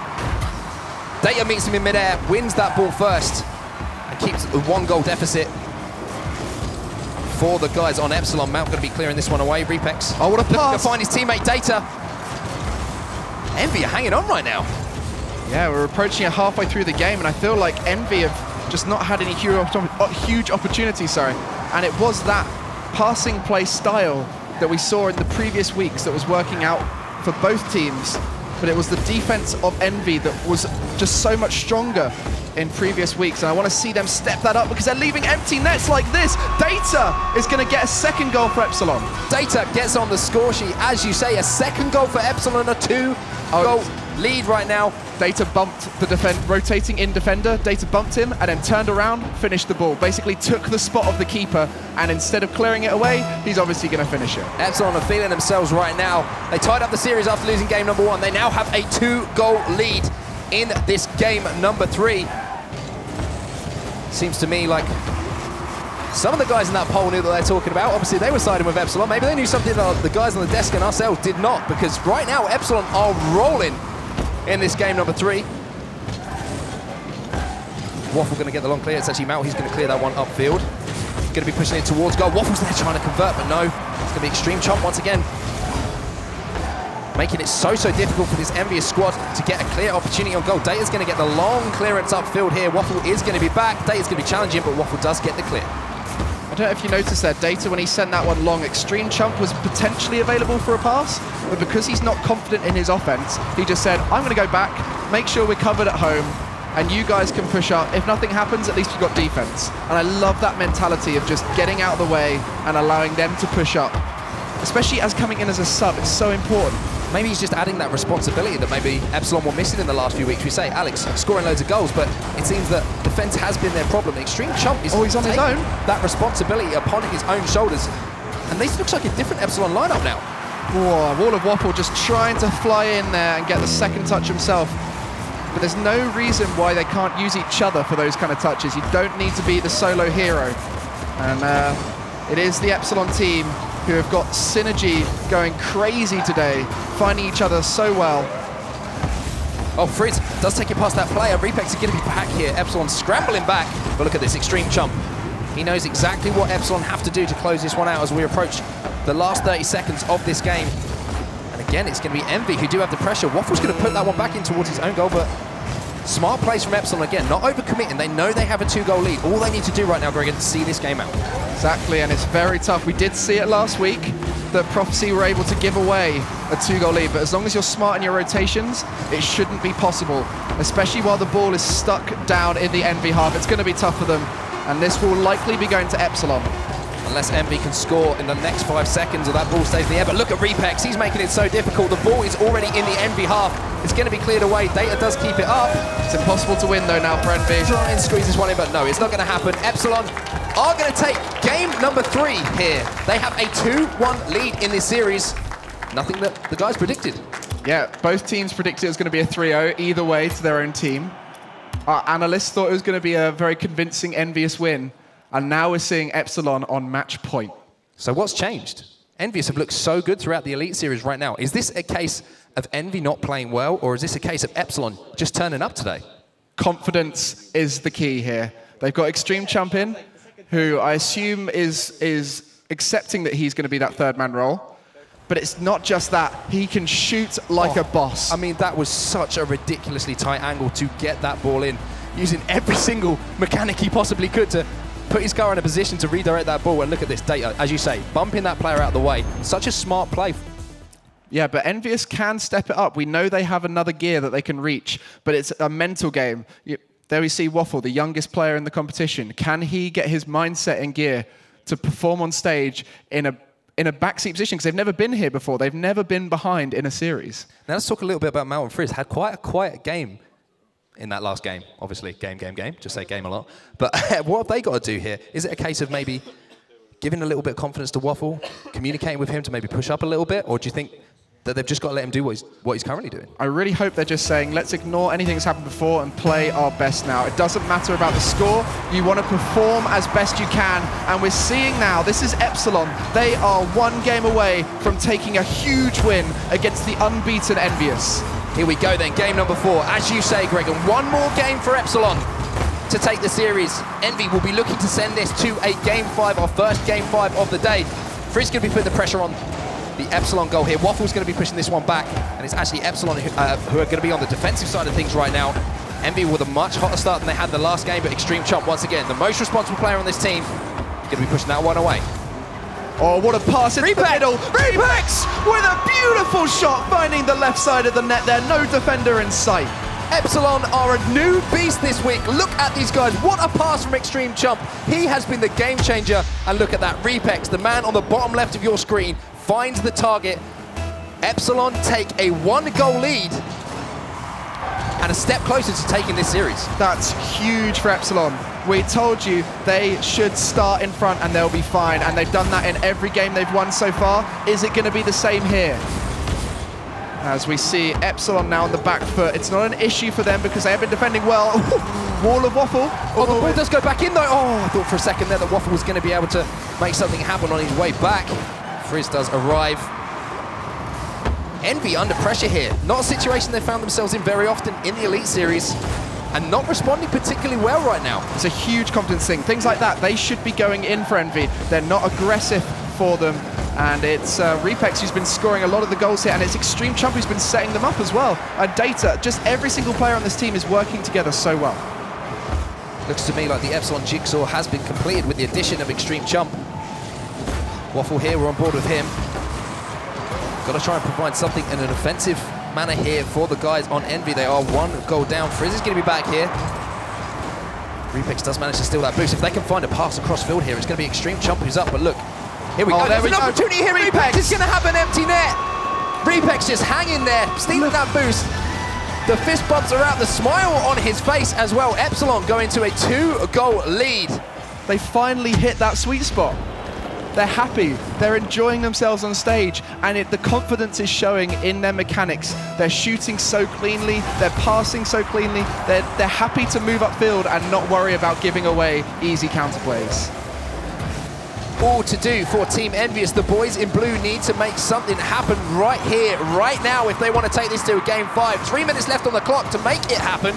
Data meets him in midair, wins that ball first, and keeps a 1-goal deficit. for the guys on Epsilon. Mount going to be clearing this one away. Repex. Oh, what a pass. To find his teammate Data. Envy are hanging on right now. Yeah, we're approaching it halfway through the game, and I feel like Envy have just not had any huge opportunities, and it was that passing play style that we saw in the previous weeks that was working out for both teams, but it was the defense of Envy that was just so much stronger in previous weeks, and I want to see them step that up because they're leaving empty nets like this. Data is going to get a second goal for Epsilon. Data gets on the score sheet, as you say, a second goal for Epsilon, a 2-goal lead right now. Data bumped the rotating in defender. Data bumped him and then turned around, finished the ball. Basically took the spot of the keeper, and instead of clearing it away, he's obviously going to finish it. Epsilon are feeling themselves right now. They tied up the series after losing game number 1. They now have a 2-goal lead in this game number 3. Seems to me like some of the guys in that poll knew that they're talking about. Obviously, they were siding with Epsilon. Maybe they knew something that the guys on the desk and ourselves did not, because right now, Epsilon are rolling in this game number 3. Waffle going to get the long clear. It's actually Mount. He's going to clear that one upfield. Going to be pushing it towards goal. Waffle's there trying to convert, but no. It's going to be Extreme Chomp once again. Making it so difficult for this Envyus squad to get a clear opportunity on goal. Data's going to get the long clearance upfield here. Waffle is going to be back. Data's going to be challenging, but Waffle does get the clear. I don't know if you noticed there, Data, when he sent that one long, Extreme Chump was potentially available for a pass, but because he's not confident in his offense, he just said, I'm going to go back, make sure we're covered at home, and you guys can push up. If nothing happens, at least we've got defense. And I love that mentality of just getting out of the way and allowing them to push up. Especially as coming in as a sub, it's so important. Maybe he's just adding that responsibility that maybe Epsilon were missing in the last few weeks. We say Alex scoring loads of goals, but it seems that defense has been their problem. Extreme Chump is he's on his own. That responsibility upon his own shoulders. And this looks like a different Epsilon lineup now. Whoa, Wall of Waffle just trying to fly in there and get the second touch himself. But there's no reason why they can't use each other for those kind of touches. You don't need to be the solo hero. And it is the Epsilon team who have got synergy going crazy today, finding each other so well. Oh, Frizz does take it past that player. Repex is going to be back here. Epsilon scrambling back. But look at this Extreme Chump. He knows exactly what Epsilon have to do to close this one out as we approach the last 30 seconds of this game. And again, it's going to be Envy who do have the pressure. Waffle's going to put that one back in towards his own goal, but smart plays from Epsilon again, not overcommitting. They know they have a 2-goal lead. All they need to do right now, Greg, is see this game out. Exactly, and it's very tough. We did see it last week that Prophecy were able to give away a 2-goal lead, but as long as you're smart in your rotations, it shouldn't be possible, especially while the ball is stuck down in the Envy half. It's going to be tough for them, and this will likely be going to Epsilon. Unless Envy can score in the next 5 seconds or that ball stays in the air. But look at Repex, he's making it so difficult. The ball is already in the Envy half. It's going to be cleared away. Data does keep it up. It's impossible to win though now for Envy. Try and squeeze this one in, but no, it's not going to happen. Epsilon are going to take game number 3 here. They have a 2-1 lead in this series. Nothing that the guys predicted. Yeah, both teams predicted it was going to be a 3-0 either way to their own team. Our analysts thought it was going to be a very convincing Envious win. And now we're seeing Epsilon on match point. So what's changed? Envyus have looked so good throughout the Elite Series right now. Is this a case of Envy not playing well, or is this a case of Epsilon just turning up today? Confidence is the key here. They've got Extreme Champion, who I assume is accepting that he's going to be that third-man role. But it's not just that. He can shoot like a boss. I mean, that was such a ridiculously tight angle to get that ball in, using every single mechanic he possibly could to put his car in a position to redirect that ball. And look at this Data, as you say, bumping that player out of the way. Such a smart play. Yeah, but Envyus can step it up. We know they have another gear that they can reach, but it's a mental game. There we see Waffle, the youngest player in the competition. Can he get his mindset in gear to perform on stage in a backseat position? Because they've never been here before. They've never been behind in a series. Now let's talk a little bit about Mal and Frizz. Had quite a quiet game in that last game. Obviously, game. Just say game a lot. But what have they got to do here? Is it a case of maybe giving a little bit of confidence to Waffle, communicating with him to maybe push up a little bit? Or do you think that they've just got to let him do what he's currently doing? I really hope they're just saying, let's ignore anything that's happened before and play our best now. It doesn't matter about the score. You want to perform as best you can. And we're seeing now, this is Epsilon. They are 1 game away from taking a huge win against the unbeaten Envyus. Here we go then, game number 4. As you say, Greg, and 1 more game for Epsilon. to take the series. Envy will be looking to send this to a Game 5, our first Game 5 of the day. Frizz going to be putting the pressure on the Epsilon goal here. Waffle's going to be pushing this one back, and it's actually Epsilon who are going to be on the defensive side of things right now. Envy with a much hotter start than they had the last game, but Extreme Chomp, once again, the most responsible player on this team, going to be pushing that one away. Oh, what a pass into the middle. Repex with a beautiful shot, finding the left side of the net there. No defender in sight. Epsilon are a new beast this week. Look at these guys. What a pass from Extreme Chomp. He has been the game changer. And look at that. Repex, the man on the bottom left of your screen, finds the target. Epsilon take a 1-goal lead and a step closer to taking this series. That's huge for Epsilon. We told you they should start in front and they'll be fine. And they've done that in every game they've won so far. Is it going to be the same here? As we see Epsilon now on the back foot. It's not an issue for them because they have been defending well. Wall of Waffle. Oh, the ball does go back in though. Oh, I thought for a second there that Waffle was going to be able to make something happen on his way back. Frizz does arrive. Envy under pressure here. Not a situation they found themselves in very often in the Elite Series, and not responding particularly well right now. It's a huge confidence thing. Things like that, they should be going in for Envy. They're not aggressive for them. And it's Repex who's been scoring a lot of the goals here, and it's Extreme Chomp who's been setting them up as well. Data, just every single player on this team is working together so well. Looks to me like the Epsilon jigsaw has been completed with the addition of Extreme Chomp. Waffle here, we're on board with him. Got to try and provide something in an offensive manner here for the guys on Envy. They are 1 goal down. Frizz is going to be back here. Repex does manage to steal that boost. If they can find a pass across field here, it's going to be Extreme Chomp who's up, but look. Here we go. There's an opportunity here. Repex is going to have an empty net. Repex just hanging there, stealing that boost. The fist bumps are out, the smile on his face as well. Epsilon going to a 2-goal lead. They finally hit that sweet spot. They're happy. They're enjoying themselves on stage, and the confidence is showing in their mechanics. They're shooting so cleanly. They're passing so cleanly. They're happy to move upfield and not worry about giving away easy counterplays. All to do for Team Envyus. The boys in blue need to make something happen right here, right now, if they want to take this to a Game 5. 3 minutes left on the clock to make it happen.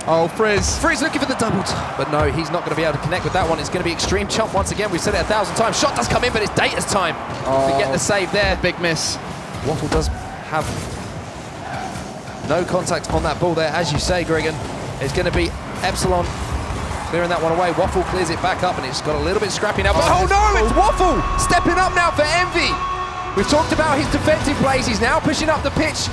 Oh, Frizz. Frizz looking for the double, but no, he's not going to be able to connect with that one. It's going to be Extreme Chomp once again. We've said it 1,000 times. Shot does come in, but it's Data's time to get the save there. Big miss. Waffle does have no contact on that ball there, as you say, Gregan. It's going to be Epsilon clearing that one away. Waffle clears it back up, and it's got a little bit scrappy now. But oh no, it's Waffle stepping up now for Envy. We've talked about his defensive plays. He's now pushing up the pitch,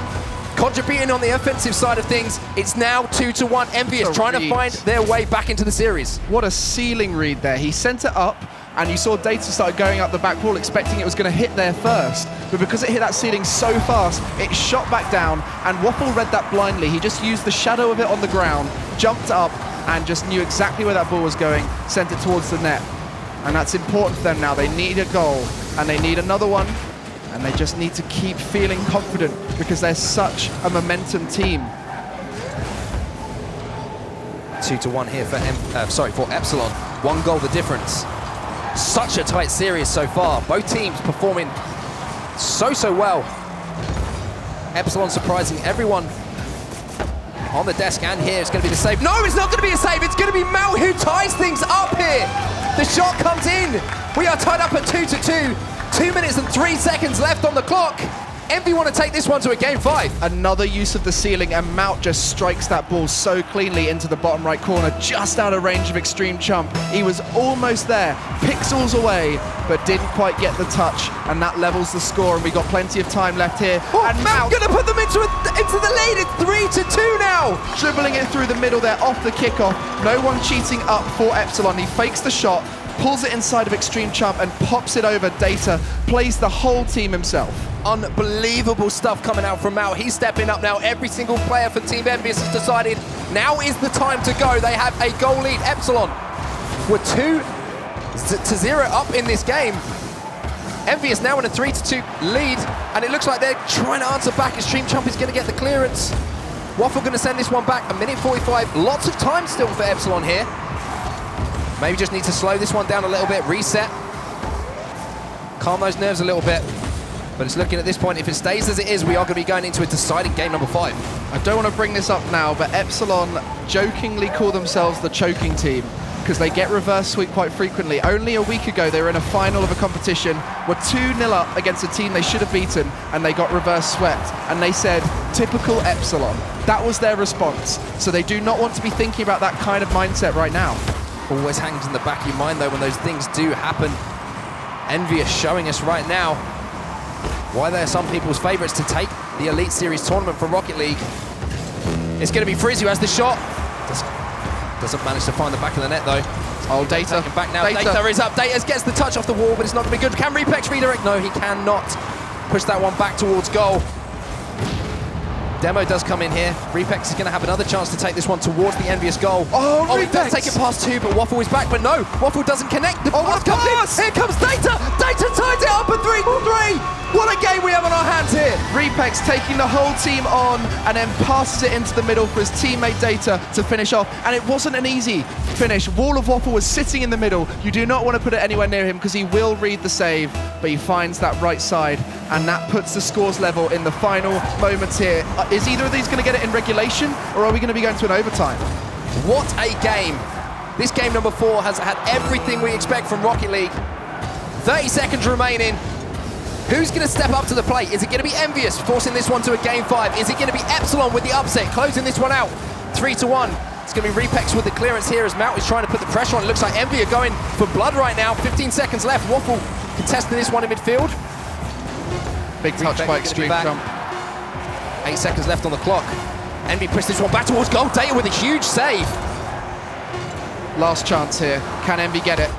contributing on the offensive side of things. It's now 2-1. Envyus trying to find their way back into the series. What a ceiling read there. He sent it up, and you saw Data start going up the back wall, expecting it was going to hit there first. But because it hit that ceiling so fast, it shot back down, and Waffle read that blindly. He just used the shadow of it on the ground, jumped up, and just knew exactly where that ball was going, sent it towards the net. And that's important for them now. They need a goal, and they need another one, and they just need to keep feeling confident because they're such a momentum team. 2-1 here for Epsilon. 1 goal the difference. Such a tight series so far. Both teams performing so well. Epsilon surprising everyone on the desk, and here it's going to be the save. No, it's not going to be a save. It's going to be Mel who ties things up here. The shot comes in. We are tied up at 2-2. 2 minutes and 3 seconds left on the clock. Envy want to take this one to a Game 5. Another use of the ceiling, and Mout just strikes that ball so cleanly into the bottom right corner, just out of range of Extreme Chomp. He was almost there, pixels away, but didn't quite get the touch, and that levels the score, and we got plenty of time left here. Oh, and Mout going to put them into the lead. It's 3-2 now. Dribbling it through the middle there, off the kickoff. No one cheating up for Epsilon. He fakes the shot, pulls it inside of Extreme Chomp, and pops it over. Data plays the whole team himself. Unbelievable stuff coming out from Mao. He's stepping up now. Every single player for Team Envyus has decided now is the time to go. They have a goal lead. Epsilon were 2-0 up in this game. Envyus now in a 3-2 lead, and it looks like they're trying to answer back. Extreme Chomp is going to get the clearance. Waffle going to send this one back. 1:45. Lots of time still for Epsilon here. Maybe just need to slow this one down a little bit, reset, calm those nerves a little bit. But it's looking at this point, if it stays as it is, we are going to be going into a deciding game number 5. I don't want to bring this up now, but Epsilon jokingly call themselves the choking team because they get reverse sweep quite frequently. Only a week ago, they were in a final of a competition, were 2-0 up against a team they should have beaten, and they got reverse swept. And they said, typical Epsilon. That was their response. So they do not want to be thinking about that kind of mindset right now. Always hangs in the back of your mind, though, when those things do happen. Envyus showing us right now why they're some people's favourites to take the Elite Series tournament for Rocket League. It's going to be Frizz who has the shot. Doesn't manage to find the back of the net, though. Oh, Data. Back now. Data is up. Data gets the touch off the wall, but it's not going to be good. Can Repex redirect? No, he cannot. Push that one back towards goal. Demo does come in here. Repex is going to have another chance to take this one towards the Envyus goal. Oh, he does take it past 2, but Waffle is back. But no, Waffle doesn't connect. The pass comes in. Here comes Data. Data ties it up at 3-3. What a game we have on our hands here. Repex taking the whole team on and then passes it into the middle for his teammate Data to finish off. And it wasn't an easy finish. Wall of Waffle was sitting in the middle. You do not want to put it anywhere near him because he will read the save, but he finds that right side, and that puts the scores level in the final moments here. Is either of these going to get it in regulation, or are we going to be going to an overtime? What a game. This game number 4 has had everything we expect from Rocket League. 30 seconds remaining. Who's going to step up to the plate? Is it going to be Envyus forcing this one to a game 5? Is it going to be Epsilon with the upset, closing this one out 3-1? It's going to be Repex with the clearance here as Mount is trying to put the pressure on. It looks like Envy are going for blood right now. 15 seconds left. Waffle contesting this one in midfield. Big touch by Extreme Jump. 8 seconds left on the clock. Envy pushed this one back towards goal. Data with a huge save. Last chance here. Can Envy get it?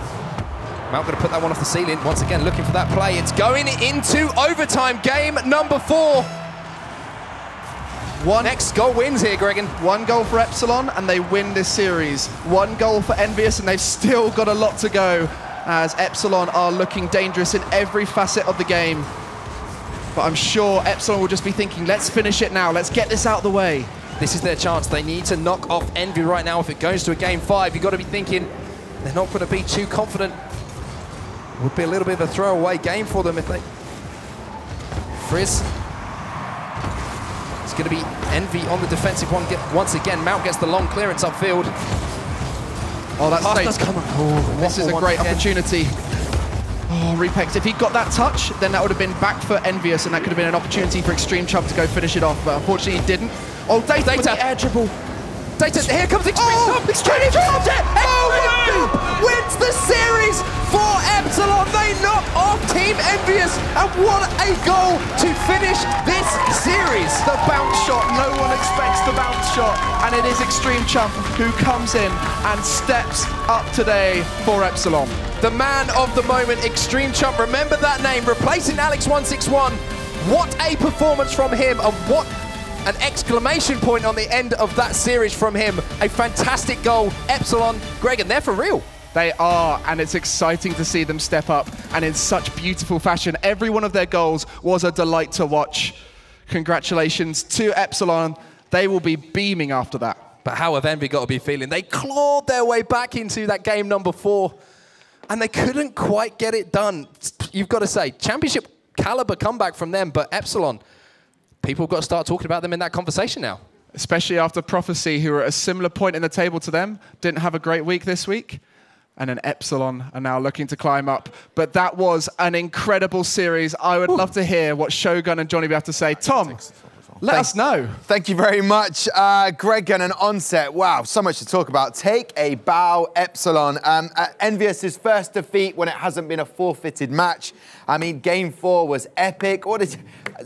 Mount going to put that one off the ceiling. Once again, looking for that play. It's going into overtime. Game number 4. Next goal wins here, Gregan. 1 goal for Epsilon, and they win this series. 1 goal for Envyus, and they've still got a lot to go, as Epsilon are looking dangerous in every facet of the game. But I'm sure Epsilon will just be thinking, let's finish it now. Let's get this out of the way. This is their chance. They need to knock off Envy right now. If it goes to a game 5, you've got to be thinking they're not going to be too confident. Would be a little bit of a throwaway game for them if they... Frizz. It's going to be Envy on the defensive one. Once again, Mount gets the long clearance upfield. Oh, that's does come on. Oh, this is a great opportunity. Oh, Repex, if he got that touch, then that would have been back for Envyus, and that could have been an opportunity for Extreme Chump to go finish it off, but unfortunately he didn't. Oh, Data with the air dribble. Data, here comes Extreme Chump. Extreme Chump wins the series for Epsilon. They knock off Team Envyus, and what a goal to finish this series. The bounce shot, no one expects the bounce shot, and it is Extreme Chump who comes in and steps up today for Epsilon. The man of the moment, Extreme Chump. Remember that name, replacing Alex161. What a performance from him, and what an exclamation point on the end of that series from him. A fantastic goal. Epsilon, Greg, and they're for real. They are, and it's exciting to see them step up, and in such beautiful fashion. Every one of their goals was a delight to watch. Congratulations to Epsilon. They will be beaming after that. But how have Envy got to be feeling? They clawed their way back into that game number 4, and they couldn't quite get it done. You've got to say, championship caliber comeback from them, but Epsilon, people have got to start talking about them in that conversation now. Especially after Prophecy, who are at a similar point in the table to them, didn't have a great week this week. And then Epsilon are now looking to climb up. But that was an incredible series. I would love to hear what Shogun and Johnny have to say. Tom, let us know. Thank you very much, Greg, and an onset. Wow, so much to talk about. Take a bow, Epsilon. Envyus' first defeat when it hasn't been a forfeited match. I mean, game 4 was epic.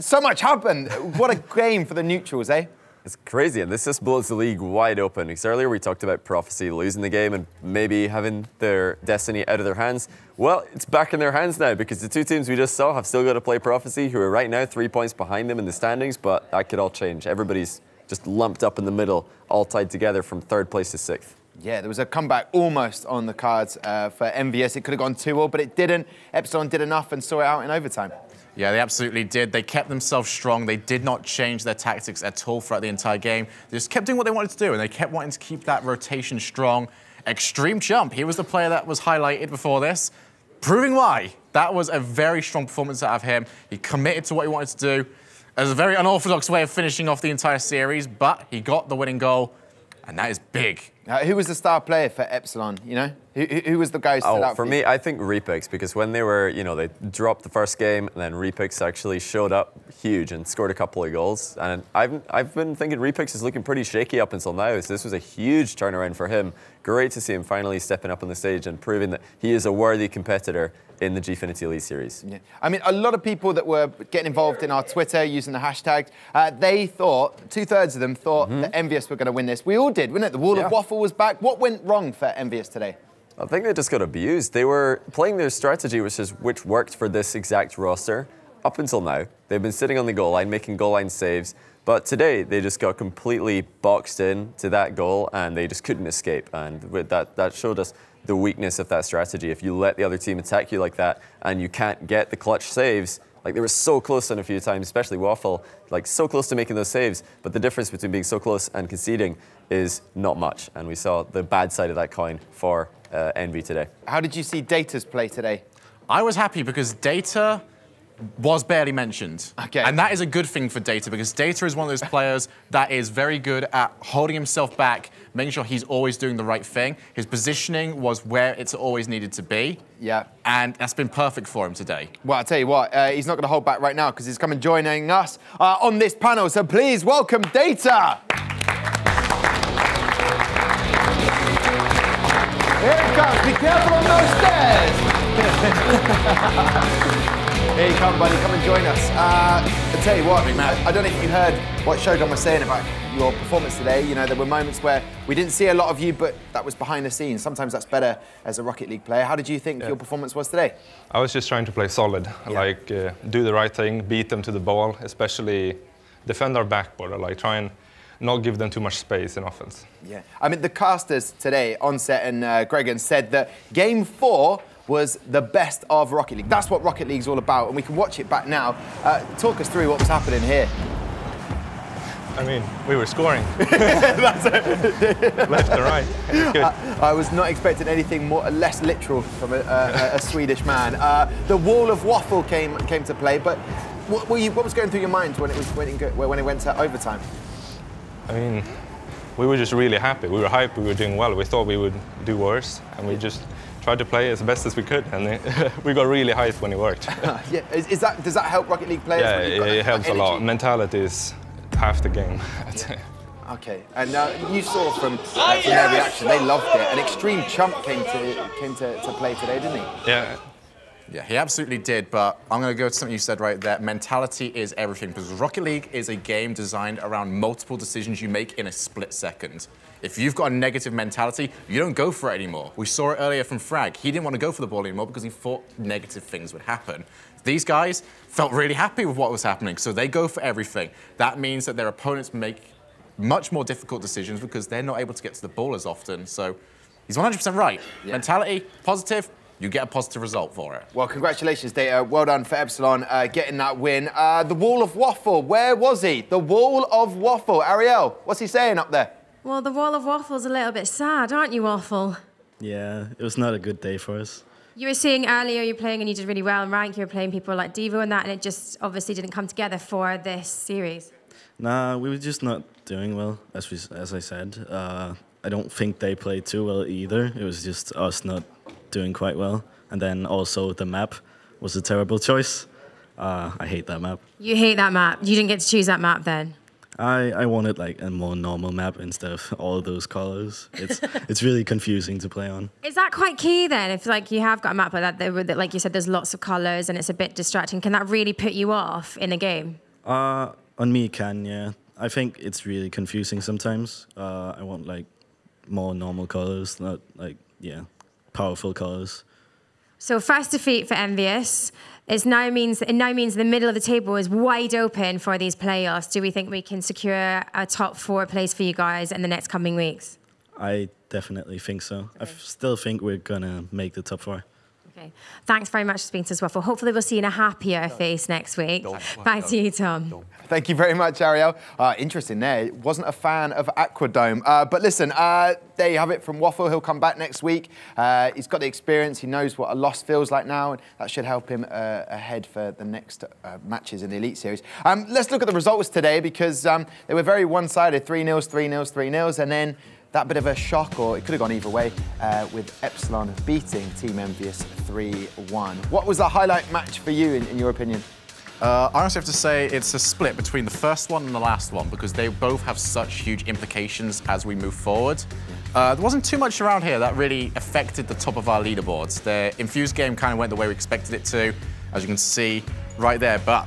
So much happened. What a game for the neutrals, eh? It's crazy, and this just blows the league wide open. Because earlier we talked about Prophecy losing the game and maybe having their destiny out of their hands. Well, it's back in their hands now, because the 2 teams we just saw have still got to play Prophecy, who are right now 3 points behind them in the standings, but that could all change. Everybody's just lumped up in the middle, all tied together from 3rd place to 6th. Yeah, there was a comeback almost on the cards for Envyus. It could have gone 2-2, but it didn't. Epsilon did enough and saw it out in overtime. Yeah, they absolutely did. They kept themselves strong. They did not change their tactics at all throughout the entire game. They just kept doing what they wanted to do, and they kept wanting to keep that rotation strong. Extreme Jump, he was the player that was highlighted before this, proving why. That was a very strong performance out of him. He committed to what he wanted to do. It was a very unorthodox way of finishing off the entire series, but he got the winning goal, and that is big. Who was the star player for Epsilon, you know? Who was the guy who stood out for me, I think Repix, because when they were, they dropped the first game, and then Repix actually showed up huge and scored a couple of goals. And I've been thinking Repix is looking pretty shaky up until now, so this was a huge turnaround for him. Great to see him finally stepping up on the stage and proving that he is a worthy competitor in the Gfinity Elite Series. Yeah. I mean, a lot of people that were getting involved in our Twitter using the hashtag, they thought, 2/3 of them thought that Envyus were going to win this. We all did, wasn't it? The Wall of Waffle was back. What went wrong for Envyus today? I think they just got abused. They were playing their strategy, which worked for this exact roster up until now. They've been sitting on the goal line, making goal line saves. But today, they just got completely boxed in to that goal, and they just couldn't escape. And that showed us the weakness of that strategy. If you let the other team attack you like that, and you can't get the clutch saves, like they were so close on a few times, especially Waffle, like so close to making those saves. But the difference between being so close and conceding is not much. And we saw the bad side of that coin for Envy today. How did you see Data's play today? I was happy because Data was barely mentioned. Okay. And that is a good thing for Data, because Data is one of those players that is very good at holding himself back, making sure he's always doing the right thing. His positioning was where it's always needed to be. Yeah. And that's been perfect for him today. Well, I'll tell you what, he's not going to hold back right now because he's coming joining us on this panel. So please welcome Data. Here he comes. Be careful on those stairs. Here you come, buddy. Come and join us. I'll tell you what, I don't know if you heard what Shogun was saying about your performance today. You know, there were moments where we didn't see a lot of you, but that was behind the scenes. Sometimes that's better as a Rocket League player. How did you think your performance was today? I was just trying to play solid, like do the right thing, beat them to the ball, especially defend our backboard, like try and not give them too much space in offense. Yeah. I mean, the casters today, Onset and Gregan, said that Game 4 was the best of Rocket League. That's what Rocket League's all about, and we can watch it back now. Talk us through what was happening here. I mean, we were scoring. Left and right. It's good. I was not expecting anything less literal from a Swedish man. The Wall of Waffle came to play, but what was going through your mind when it went to overtime? I mean, we were just really happy. We were hyped, we were doing well. We thought we would do worse, and we just tried to play as best as we could, and we got really hyped when it worked. Yeah. Does that help Rocket League players? Yeah, it helps a lot. Mentality is half the game, I'd say. Okay, and you saw from their reaction, they loved it. An extreme chump came to play today, didn't he? Yeah. Yeah, he absolutely did, but I'm going to go to something you said right there. Mentality is everything, because Rocket League is a game designed around multiple decisions you make in a split second. If you've got a negative mentality, you don't go for it anymore. We saw it earlier from Frag. He didn't want to go for the ball anymore because he thought negative things would happen. These guys felt really happy with what was happening, so they go for everything. That means that their opponents make much more difficult decisions because they're not able to get to the ball as often. So he's 100% right. Yeah. Mentality, positive, you get a positive result for it. Well, congratulations, Data. Well done for Epsilon getting that win. The Wall of Waffle, where was he? The Wall of Waffle. Ariel, what's he saying up there? Well, the Wall of Waffle's a little bit sad, aren't you, Waffle? Yeah, it was not a good day for us. You were saying earlier you were playing and you did really well in rank. You were playing people like Devo and that, and it just obviously didn't come together for this series. Nah, we were just not doing well, as I said. I don't think they played too well either. It was just us not doing quite well. And then also the map was a terrible choice. I hate that map. You hate that map? You didn't get to choose that map then? I wanted like a more normal map instead of all those colors. It's really confusing to play on. Is that quite key then? If like you have got a map like that, like you said, there's lots of colors and it's a bit distracting. Can that really put you off in a game? On me, it can, yeah. I think it's really confusing sometimes. I want like more normal colors, not like powerful colors. So first defeat for Envyus. It now means the middle of the table is wide open for these playoffs. Do we think we can secure a top 4 place for you guys in the next coming weeks? I definitely think so. I still think we're gonna make the top 4. Okay. Thanks very much for speaking to us, Waffle. Hopefully we'll see you in a happier face next week. Back to you, Tom. Thank you very much, Ariel. Interesting there. Wasn't a fan of Aquadome. But listen, there you have it from Waffle. He'll come back next week. He's got the experience. He knows what a loss feels like now, and that should help him ahead for the next matches in the Elite Series. Let's look at the results today, because they were very one-sided. 3-0s, 3-0s, 3-0s, and then that bit of a shock, or it could have gone either way, with Epsilon beating Team Envyus 3-1. What was the highlight match for you, in your opinion? I honestly have to say it's a split between the first one and the last one, because they both have such huge implications as we move forward. There wasn't too much around here that really affected the top of our leaderboards. The Infuse game kind of went the way we expected it to, as you can see right there, but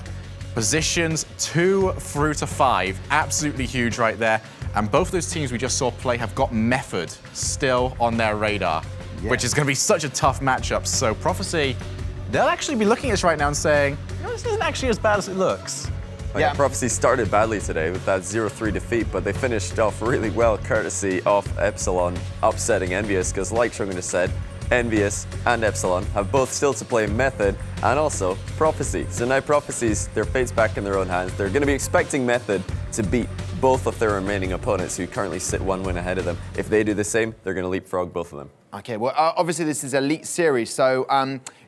positions 2 through to 5, absolutely huge right there. And both of those teams we just saw play have got Method still on their radar, which is going to be such a tough matchup. So Prophecy, they'll actually be looking at this right now and saying, you know, this isn't actually as bad as it looks. Yeah, Prophecy started badly today with that 0-3 defeat, but they finished off really well courtesy of Epsilon upsetting Envyus, because like Shogun has said, Envyus and Epsilon have both still to play Method and also Prophecy. So now Prophecy's, their fate's back in their own hands. They're going to be expecting Method to beat both of their remaining opponents, who currently sit 1 win ahead of them. If they do the same, they're going to leapfrog both of them. Okay, well, obviously this is Elite Series, so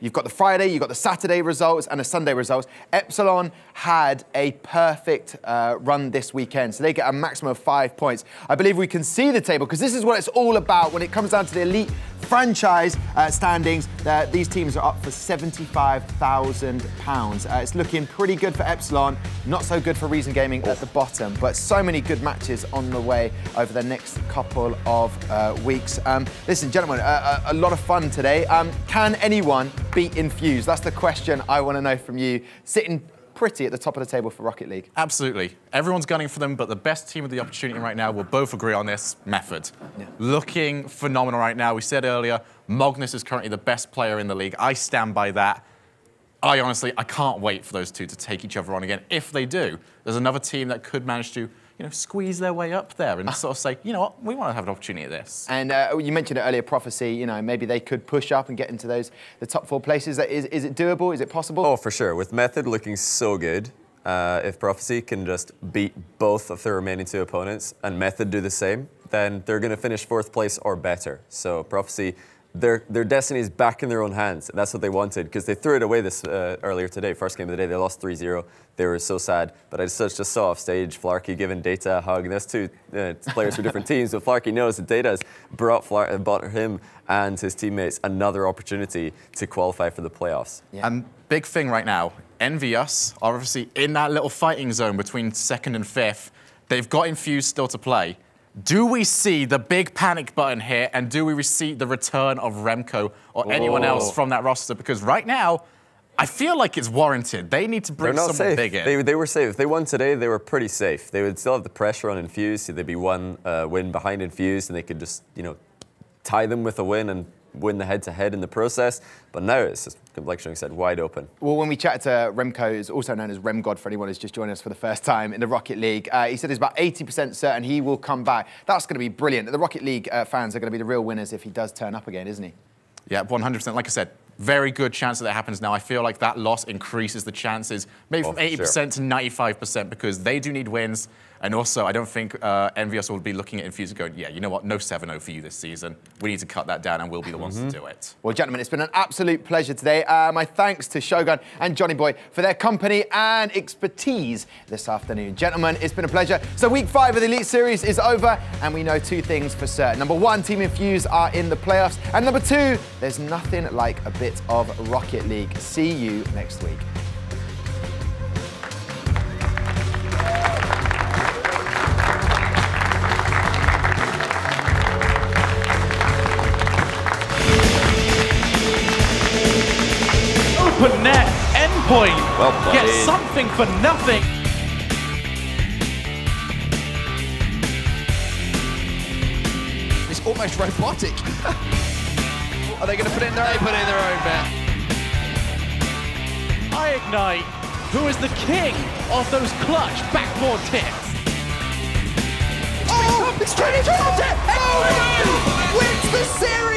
you've got the Friday, you've got the Saturday results and the Sunday results. Epsilon had a perfect run this weekend, so they get a maximum of 5 points. I believe we can see the table, because this is what it's all about when it comes down to the Elite franchise standings. These teams are up for £75,000. It's looking pretty good for Epsilon, not so good for Reason Gaming at the bottom, but so many good matches on the way over the next couple of weeks. Listen, gentlemen, a lot of fun today. Can anyone beat Infuse? That's the question I want to know from you, sitting pretty at the top of the table for Rocket League. Absolutely. Everyone's gunning for them, but the best team with the opportunity right now, we'll both agree on this, Method. Yeah. Looking phenomenal right now. We said earlier, Magnus is currently the best player in the league. I stand by that. I can't wait for those two to take each other on again. If they do, there's another team that could manage to, you know, squeeze their way up there and sort of say, you know what, we want to have an opportunity at this. And you mentioned it earlier, Prophecy, you know, maybe they could push up and get into the top 4 places. Is it doable? Is it possible? Oh, for sure. With Method looking so good, if Prophecy can just beat both of their remaining 2 opponents and Method do the same, then they're going to finish 4th place or better. So Prophecy, their destiny is back in their own hands. That's what they wanted, because they threw it away this earlier today. First game of the day, they lost 3-0. They were so sad. But I just saw off stage Flarky giving Data a hug. And that's 2 players for different teams. But Flarky knows that Data has brought him and his teammates another opportunity to qualify for the playoffs. Yeah. And big thing right now, Envyus are obviously in that little fighting zone between 2nd and 5th. They've got Infuse still to play. Do we see the big panic button here, and do we see the return of Remco or anyone else from that roster? Because right now, I feel like it's warranted. They need to bring someone big in. They were safe. If they won today, they were pretty safe. They would still have the pressure on Infuse. So they'd be 1 win behind Infuse, and they could just, you know, tie them with a win and win the head-to-head in the process. But now it's just, like Shung said, wide open. Well, when we chatted to Remco, who's also known as Remgod for anyone who's just joined us for the first time in the Rocket League, he said he's about 80% certain he will come back. That's going to be brilliant. The Rocket League fans are going to be the real winners if he does turn up again, isn't he? Yeah, 100%. Like I said, very good chance that happens now. I feel like that loss increases the chances, maybe from 80% to 95%, because they do need wins. And also, I don't think Envyus will be looking at Infuse and going, yeah, you know what, no 7-0 for you this season. We need to cut that down, and we'll be the ones to do it. Well, gentlemen, it's been an absolute pleasure today. My thanks to Shogun and Johnny Boy for their company and expertise this afternoon. Gentlemen, it's been a pleasure. So week 5 of the Elite Series is over, and we know 2 things for certain. Number 1, Team Infuse are in the playoffs. And number 2, there's nothing like a bit of Rocket League. See you next week. Open net, endpoint. Well played. Get something for nothing. It's almost robotic. Are they going to put it in their own? They put it in their own bet. Ignite, who is the king of those clutch backboard tips. Oh, it's 2020! Oh, wins the series!